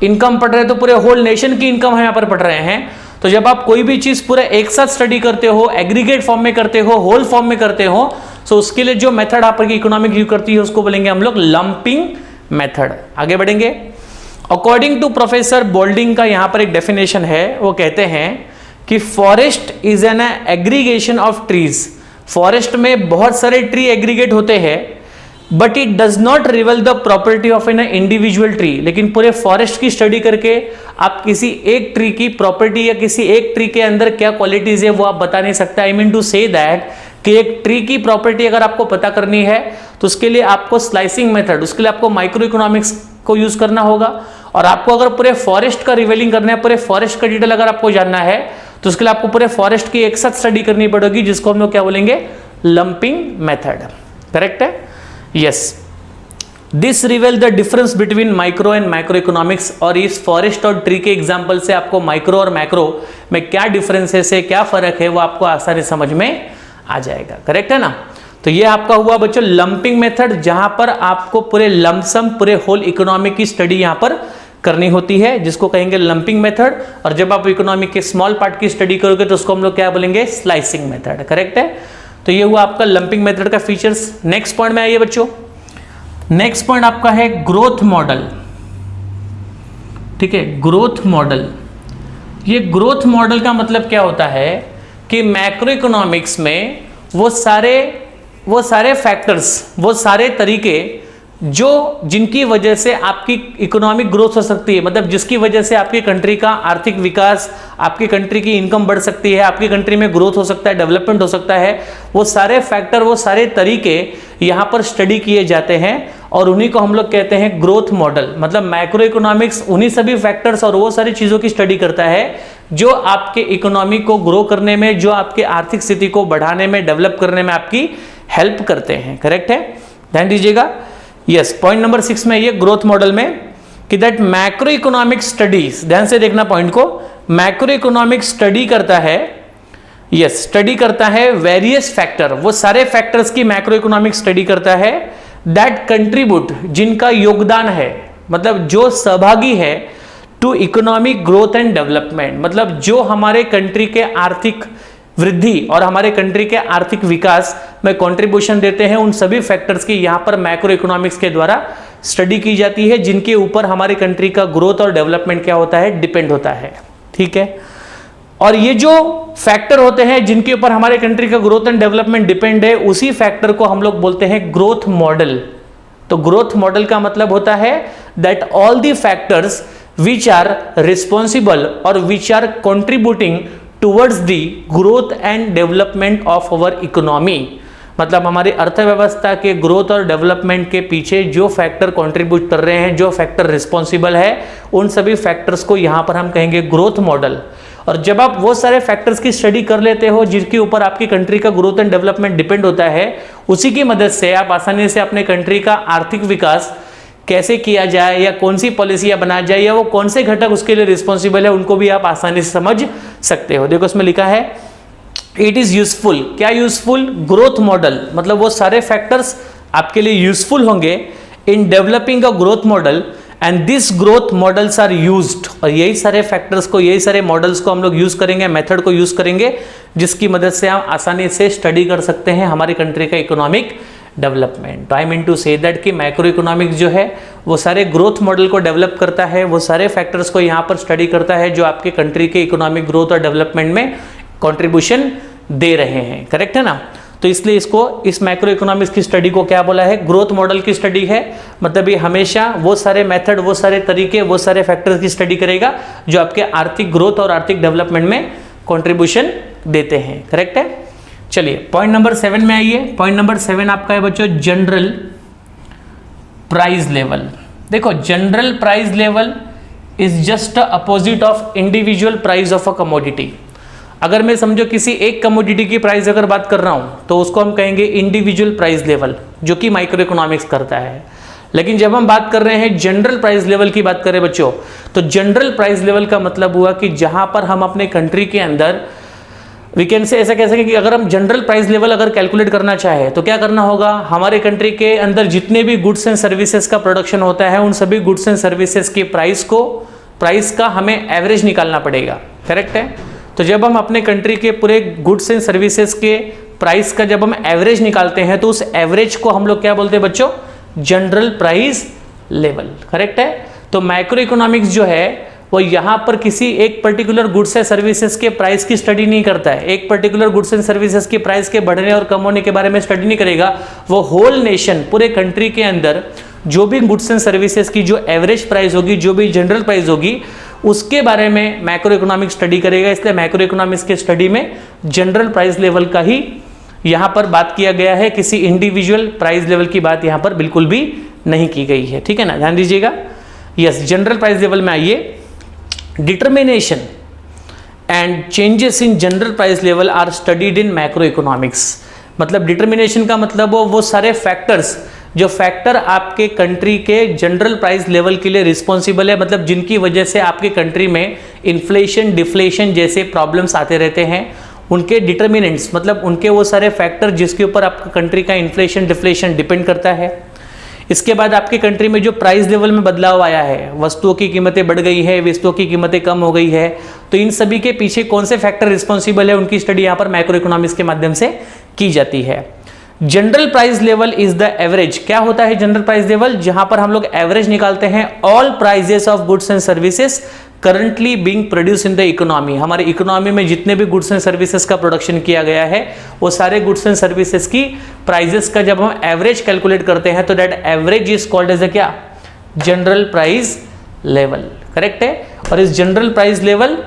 इनकम पढ़ रहे हैं तो पूरे होल नेशन की इनकम हम यहां पर पढ़ रहे हैं। तो जब आप कोई भी चीज पूरे एक साथ स्टडी करते हो, एग्रीगेट फॉर्म में करते हो, होल फॉर्म में करते हो, तो उसके लिए जो मेथड आपकी इकोनॉमिक यूज करती है उसको बोलेंगे हम लोग लंपिंग मेथड। आगे बढ़ेंगे। अकॉर्डिंग टू प्रोफेसर बोल्डिंग का यहां पर एक डेफिनेशन है, वो कहते हैं कि forest is an aggregation of trees. Forest में बहुत सारे ट्री एग्रीगेट होते हैं, but it does not रिवेल the property of an individual tree. लेकिन पूरे फॉरेस्ट की स्टडी करके आप किसी एक ट्री की प्रॉपर्टी या किसी एक ट्री के अंदर क्या क्वालिटीज है वो आप बता नहीं सकते। I mean to say that कि एक ट्री की प्रॉपर्टी अगर आपको पता करनी है तो उसके लिए आपको स्लाइसिंग मेथड, उसके लिए आपको माइक्रो इकोनॉमिक्स को यूज करना होगा। और आपको अगर पूरे फॉरेस्ट का रिवेलिंग करना है, पूरे फॉरेस्ट का डिटेल अगर आपको जानना है तो उसके लिए आपको पूरे फॉरेस्ट की एक साथ स्टडी करनी पड़ेगी, जिसको हम लोग क्या बोलेंगे? Lumping method. करेक्ट है? Yes. This रिवेल the difference between micro and macro economics. और इस फॉरेस्ट और ट्री के एग्जांपल से आपको माइक्रो और मैक्रो में क्या डिफरेंसेस है, क्या फर्क है, वो आपको आसानी समझ में आ जाएगा। करेक्ट है ना? तो ये आपका हुआ बच्चों लंपिंग मेथड, जहां पर आपको पूरे लमसम पूरे होल इकोनॉमी की स्टडी यहां पर करनी होती है, जिसको कहेंगे लंपिंग मेथड। और जब आप इकोनॉमी के स्मॉल पार्ट की स्टडी करोगे तो उसको हम लोग क्या बोलेंगे? Slicing method. करेक्ट है? तो ये हुआ आपका लंपिंग मेथड का फीचर्स। नेक्स्ट पॉइंट में आइए बच्चों। नेक्स्ट पॉइंट आपका है ग्रोथ मॉडल। ठीक है, ग्रोथ मॉडल। ये ग्रोथ मॉडल का मतलब क्या होता है कि मैक्रो इकोनॉमिक्स में वो सारे फैक्टर्स, वो सारे तरीके जो जिनकी वजह से आपकी इकोनॉमिक ग्रोथ हो सकती है, मतलब जिसकी वजह से आपकी कंट्री का आर्थिक विकास, आपकी कंट्री की इनकम बढ़ सकती है, आपकी कंट्री में ग्रोथ हो सकता है, डेवलपमेंट हो सकता है, वो सारे फैक्टर, वो सारे तरीके यहां पर स्टडी किए जाते हैं और उन्हीं को हम लोग कहते हैं ग्रोथ मॉडल। मतलब मैक्रो इकोनॉमिक्स उन्हीं सभी फैक्टर्स और वो सारी चीजों की स्टडी करता है जो आपके इकोनॉमी को ग्रो करने में, जो आपके आर्थिक स्थिति को बढ़ाने में, डेवलप करने में आपकी हेल्प करते हैं। करेक्ट है? ध्यान दीजिएगा। यस, पॉइंट नंबर 6 में ये ग्रोथ मॉडल में कि दैट मैक्रो इकोनॉमिक स्टडीज, ध्यान से देखना पॉइंट को, मैक्रो इकोनॉमिक स्टडी करता है, यस, स्टडी करता है वेरियस फैक्टर, वो सारे फैक्टर्स की मैक्रो इकोनॉमिक स्टडी करता है दैट कंट्रीब्यूट, जिनका योगदान है, मतलब जो सहभागी है to economic growth and development, मतलब जो हमारे कंट्री के आर्थिक वृद्धि और हमारे कंट्री के आर्थिक विकास में कंट्रीब्यूशन देते हैं, उन सभी फैक्टर्स की यहां पर मैक्रो इकोनॉमिक्स के द्वारा स्टडी की जाती है, जिनके ऊपर हमारी कंट्री का ग्रोथ और डेवलपमेंट क्या होता है? डिपेंड होता है। ठीक है? और ये जो फैक्टर होते हैं जिनके ऊपर हमारे कंट्री का ग्रोथ एंड डेवलपमेंट डिपेंड है, उसी फैक्टर को हम लोग बोलते हैं ग्रोथ मॉडल। तो ग्रोथ मॉडल का मतलब होता है that all the factors which are responsible or which are contributing towards the growth and development of our economy, मतलब हमारी अर्थव्यवस्था के ग्रोथ और डेवलपमेंट के पीछे जो फैक्टर कंट्रीब्यूट कर रहे हैं, जो फैक्टर रिस्पॉन्सिबल है, उन सभी फैक्टर्स को यहां पर हम कहेंगे ग्रोथ मॉडल। और जब आप वो सारे फैक्टर्स की स्टडी कर लेते हो जिनके ऊपर आपकी कंट्री का ग्रोथ एंड डेवलपमेंट डिपेंड होता है, उसी की मदद से आप आसानी से अपने कंट्री का आर्थिक विकास कैसे किया जाए या कौन सी पॉलिसियां बनाई जाए या वो कौन से घटक उसके लिए रिस्पॉन्सिबल है, उनको भी आप आसानी से समझ सकते हो। देखो इसमें लिखा है इट इज यूजफुल। क्या यूजफुल? ग्रोथ मॉडल, मतलब वो सारे फैक्टर्स आपके लिए यूजफुल होंगे in developing a growth model and this growth models are used. और यही सारे फैक्टर्स को, यही सारे मॉडल्स को हम लोग यूज करेंगे, मेथड को यूज करेंगे, जिसकी मदद से हम आसानी से स्टडी कर सकते हैं हमारी कंट्री का economic development. I mean to say that कि मैक्रो इकोनॉमिक्स जो है वो सारे ग्रोथ मॉडल को डेवलप करता है, वो सारे फैक्टर्स को यहाँ पर स्टडी करता है जो आपके कंट्री के इकोनॉमिक ग्रोथ और डेवलपमेंट में कंट्रीब्यूशन दे रहे हैं। करेक्ट है ना? तो इसलिए इसको, इस मैक्रो इकोनॉमिक्स की स्टडी को क्या बोला है? ग्रोथ मॉडल की स्टडी है। मतलब ये हमेशा वो सारे मेथड, वो सारे तरीके, वो सारे फैक्टर्स की स्टडी करेगा जो आपके आर्थिक ग्रोथ और आर्थिक डेवलपमेंट में कंट्रीब्यूशन देते हैं। करेक्ट है। चलिए पॉइंट नंबर 7 में आइए। पॉइंट नंबर 7 आपका है बच्चों जनरल प्राइस लेवल। देखो general price level is just opposite of individual price of a commodity. अगर मैं समझो किसी एक कमोडिटी की प्राइस अगर बात कर रहा हूं तो उसको हम कहेंगे इंडिविजुअल प्राइस लेवल, जो कि माइक्रो इकोनॉमिक्स करता है। लेकिन जब हम बात कर रहे हैं जनरल प्राइस लेवल की बात करें बच्चों, तो जनरल प्राइस लेवल का मतलब हुआ कि जहां पर हम अपने कंट्री के अंदर वी कैन से ऐसा कह सकें कि अगर हम जनरल प्राइस लेवल अगर कैलकुलेट करना चाहे तो क्या करना होगा, हमारे कंट्री के अंदर जितने भी गुड्स एंड सर्विसेज का प्रोडक्शन होता है उन सभी गुड्स एंड सर्विसेज की प्राइस का हमें एवरेज निकालना पड़ेगा। करेक्ट है। तो जब हम अपने कंट्री के पूरे गुड्स एंड सर्विसेज के प्राइस का जब हम एवरेज निकालते हैं तो उस एवरेज को हम लोग क्या बोलते हैं बच्चों, जनरल प्राइस लेवल। करेक्ट है। तो मैक्रो इकोनॉमिक्स जो है वो यहां पर किसी एक पर्टिकुलर गुड्स एंड सर्विसेज के प्राइस की स्टडी नहीं करता है, एक पर्टिकुलर गुड्स एंड सर्विसेज के प्राइस के बढ़ने और कम होने के बारे में स्टडी नहीं करेगा। वो होल नेशन पूरे कंट्री के अंदर जो भी गुड्स एंड सर्विसेज की जो एवरेज प्राइस होगी, जो भी जनरल प्राइस होगी, उसके बारे में मैक्रो इकोनॉमिक्स स्टडी करेगा। इसलिए मैक्रो इकोनॉमिक्स के स्टडी में जनरल प्राइस लेवल का ही यहां पर बात किया गया है, किसी इंडिविजुअल प्राइस लेवल की बात यहां पर बिल्कुल भी नहीं की गई है। ठीक है ना, ध्यान दीजिएगा। यस, जनरल प्राइस लेवल में आइए। Determination and changes in general price level are studied in macro economics. मतलब डिटर्मिनेशन का मतलब वो सारे फैक्टर्स जो फैक्टर आपके कंट्री के जनरल प्राइस लेवल के लिए रिस्पॉन्सिबल है, मतलब जिनकी वजह से आपके कंट्री में इन्फ्लेशन डिफ्लेशन जैसे प्रॉब्लम्स आते रहते हैं, उनके डिटर्मिनेंट्स मतलब उनके वो सारे फैक्टर जिसके ऊपर आपका कंट्री का इन्फ्लेशन डिफ्लेशन डिपेंड करता है। इसके बाद आपके कंट्री में जो प्राइस लेवल में बदलाव आया है, वस्तुओं की कीमतें बढ़ गई है, वस्तुओं की कीमतें कम हो गई है, तो इन सभी के पीछे कौन से फैक्टर रिस्पॉन्सिबल है, उनकी स्टडी यहाँ पर मैक्रो इकोनॉमिक्स के माध्यम से की जाती है। General price level is the average. क्या होता है जनरल प्राइस लेवल? जहां पर हम लोग एवरेज निकालते हैं all prices of goods and services currently being produce in the economy. हमारे इकोनॉमी में जितने भी गुड्स एंड सर्विसेज का प्रोडक्शन किया गया है वो सारे गुड्स एंड सर्विसेज की प्राइजेस का जब हम एवरेज कैलकुलेट करते हैं तो that average is called as a क्या, जनरल प्राइस लेवल। करेक्ट है। और इस जनरल प्राइस लेवल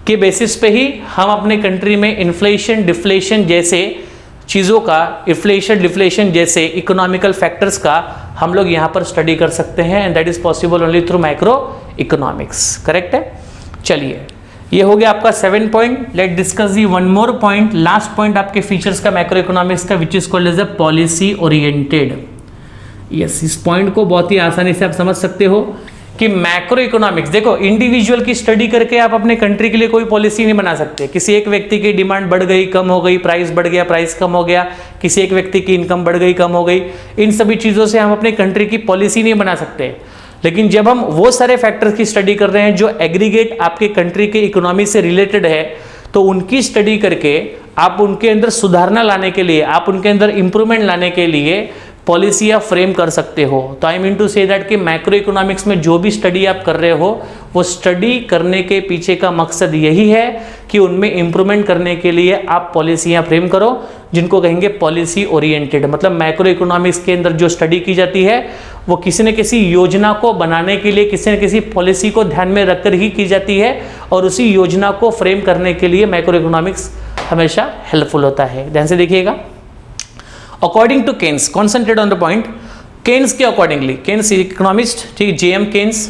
के बेसिस पे ही हम अपने कंट्री में इन्फ्लेशन डिफ्लेशन जैसे चीज़ों का, इन्फ्लेशन डिफ्लेशन जैसे इकोनॉमिकल फैक्टर्स का हम लोग यहाँ पर स्टडी कर सकते हैं, and that is possible only through macro economics. Correct है। चलिए ये हो गया आपका 7 point. Let discuss the one more point, last point आपके फीचर्स का मैक्रो इकोनॉमिक्स का, which is called as a policy oriented. Yes, इस पॉइंट को बहुत ही आसानी से आप समझ सकते हो कि मैक्रो इकोनॉमिक्स, देखो इंडिविजुअल की स्टडी करके आप अपने कंट्री के लिए कोई पॉलिसी नहीं बना सकते। किसी एक व्यक्ति की डिमांड बढ़ गई, कम हो गई, प्राइस बढ़ गया, प्राइस कम हो गया, किसी एक व्यक्ति की इनकम बढ़ गई, कम हो गई, इन सभी चीज़ों से हम अपने कंट्री की पॉलिसी नहीं बना सकते। लेकिन जब हम वो सारे फैक्टर्स की स्टडी कर रहे हैं जो एग्रीगेट आपके कंट्री के इकोनॉमी से रिलेटेड है, तो उनकी स्टडी करके आप उनके अंदर सुधारना लाने के लिए, आप उनके अंदर इंप्रूवमेंट लाने के लिए पॉलिसी आप फ्रेम कर सकते हो। तो I mean to say that कि मैक्रो इकोनॉमिक्स में जो भी स्टडी आप कर रहे हो वो स्टडी करने के पीछे का मकसद यही है कि उनमें इंप्रूवमेंट करने के लिए आप पॉलिसियां फ्रेम करो, जिनको कहेंगे पॉलिसी ओरिएंटेड। मतलब मैक्रो इकोनॉमिक्स के अंदर जो स्टडी की जाती है वो किसी न किसी योजना को बनाने के लिए, किसी न किसी पॉलिसी को ध्यान में रखकर ही की जाती है, और उसी योजना को फ्रेम करने के लिए मैक्रो इकोनॉमिक्स हमेशा हेल्पफुल होता है। ध्यान से देखिएगा। According to Keynes, concentrate on the point, Keynes के अकॉर्डिंगली, केन्स इकोनॉमिस्ट, ठीक, जेएम केन्स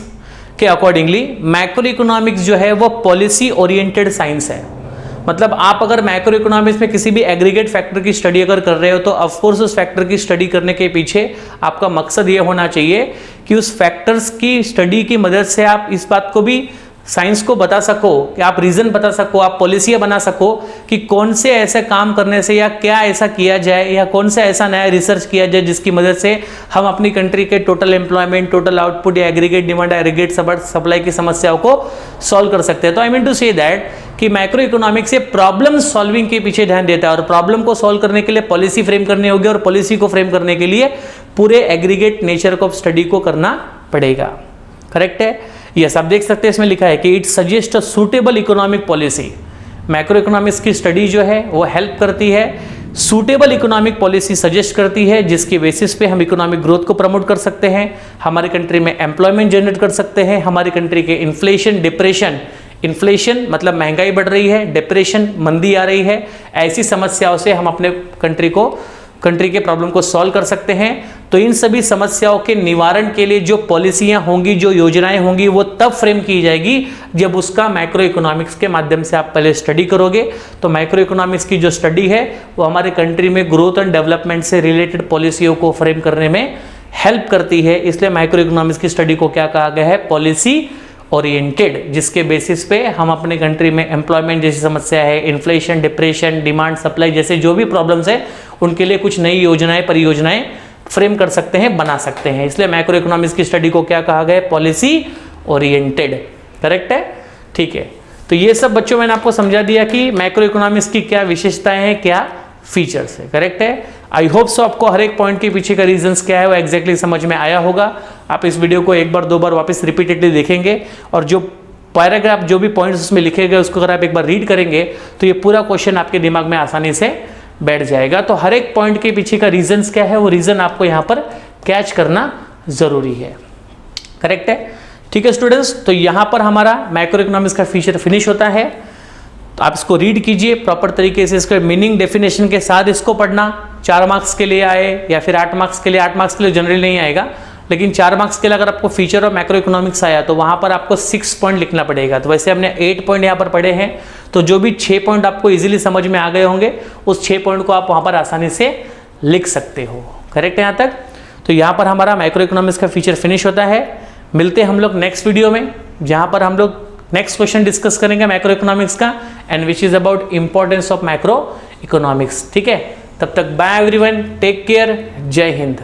के अकॉर्डिंगली मैक्रो इकोनॉमिक्स जो है वो पॉलिसी ओरिएंटेड साइंस है। मतलब आप अगर मैक्रो इकोनॉमिक्स में किसी भी एग्रीगेट फैक्टर की स्टडी अगर कर रहे हो तो ऑफकोर्स उस फैक्टर की स्टडी करने के पीछे आपका मकसद ये होना चाहिए कि उस फैक्टर्स की स्टडी की मदद से आप इस बात को भी साइंस को बता सको, कि आप रीजन बता सको, आप पॉलिसियां बना सको कि कौन से ऐसे काम करने से या क्या ऐसा किया जाए या कौन सा ऐसा नया रिसर्च किया जाए जिसकी मदद से हम अपनी कंट्री के टोटल एम्प्लॉयमेंट, टोटल आउटपुट या एग्रीगेट डिमांड, एग्रीगेट सप्लाई की समस्याओं को सॉल्व कर सकते हैं। तो I mean to say that कि मैक्रो इकोनॉमिक्स से प्रॉब्लम सॉल्विंग के पीछे ध्यान देता है, और प्रॉब्लम को सॉल्व करने के लिए पॉलिसी फ्रेम करनी होगी, और पॉलिसी को फ्रेम करने के लिए पूरे एग्रीगेट नेचर ऑफ स्टडी को करना पड़ेगा। करेक्ट है। यस, आप देख सकते हैं इसमें लिखा है कि it suggest a suitable economic policy. Macro economics की स्टडी जो है वो हेल्प करती है, सूटेबल इकोनॉमिक पॉलिसी सजेस्ट करती है, जिसके बेसिस पे हम इकोनॉमिक ग्रोथ को प्रमोट कर सकते हैं, हमारे कंट्री में एम्प्लॉयमेंट जनरेट कर सकते हैं, हमारी कंट्री के इन्फ्लेशन डिप्रेशन इन्फ्लेशन मतलब महंगाई बढ़ रही है, डिप्रेशन मंदी आ रही है, ऐसी समस्याओं से हम अपने कंट्री के प्रॉब्लम को सॉल्व कर सकते हैं। तो इन सभी समस्याओं के निवारण के लिए जो पॉलिसियां होंगी, जो योजनाएं होंगी, वो तब फ्रेम की जाएगी जब उसका मैक्रो इकोनॉमिक्स के माध्यम से आप पहले स्टडी करोगे। तो मैक्रो इकोनॉमिक्स की जो स्टडी है वो हमारे कंट्री में ग्रोथ एंड डेवलपमेंट से रिलेटेड पॉलिसियों को फ्रेम करने में हेल्प करती है। इसलिए मैक्रो इकोनॉमिक्स की स्टडी को क्या कहा गया है? पॉलिसी ओरिएंटेड, जिसके बेसिस पे हम अपने कंट्री में एम्प्लॉयमेंट जैसी समस्या है, इन्फ्लेशन, डिप्रेशन, डिमांड सप्लाई जैसे जो भी प्रॉब्लम्स है उनके लिए कुछ नई योजनाएं, परियोजनाएं फ्रेम कर सकते हैं, बना सकते हैं। इसलिए मैक्रो इकोनॉमिक्स की स्टडी को क्या कहा गया? Policy oriented. करेक्ट है? ठीक है। तो ये सब बच्चों मैंने आपको समझा दिया कि मैक्रो इकोनॉमिक्स की क्या विशेषताएं हैं, क्या फीचर्स है। करेक्ट है? आई होप सो आपको हर एक पॉइंट के पीछे का रीजंस क्या है वो एग्जैक्टली समझ में आया होगा। आप इस वीडियो को एक बार दो बार वापस रिपीटेडली देखेंगे और जो पैराग्राफ, जो भी पॉइंट्स उसमें लिखे गए उसको अगर आप एक बार रीड करेंगे तो ये पूरा क्वेश्चन आपके दिमाग में आसानी से बैठ जाएगा। तो हर एक पॉइंट के पीछे का रीजंस क्या है वो रीजन आपको यहाँ पर कैच करना जरूरी है। करेक्ट है? ठीक है स्टूडेंट्स, तो यहाँ पर हमारा मैक्रो इकोनॉमिक्स का फीचर फिनिश होता है। तो आप इसको रीड कीजिए प्रॉपर तरीके से, इसके मीनिंग डेफिनेशन के साथ इसको पढ़ना। 4 मार्क्स के लिए आए या फिर 8 मार्क्स के लिए, 8 मार्क्स के लिए जनरली नहीं आएगा, लेकिन 4 मार्क्स के लिए अगर आपको फीचर और मैक्रो इकोनॉमिक्स आया तो वहां पर आपको 6 पॉइंट लिखना पड़ेगा। तो वैसे हमने 8 पॉइंट यहाँ पर पढ़े हैं, तो जो भी 6 पॉइंट आपको इजीली समझ में आ गए होंगे उस 6 पॉइंट को आप वहां पर आसानी से लिख सकते हो। करेक्ट है यहाँ तक? तो यहाँ पर हमारा मैक्रो इकोनॉमिक्स का फीचर फिनिश होता है। मिलते हैं हम लोग नेक्स्ट वीडियो में, जहां पर हम लोग नेक्स्ट क्वेश्चन डिस्कस करेंगे मैक्रो इकोनॉमिक्स का, and which is about importance of macro economics. ठीक है? तब तक बाय एवरीवन, टेक केयर, जय हिंद।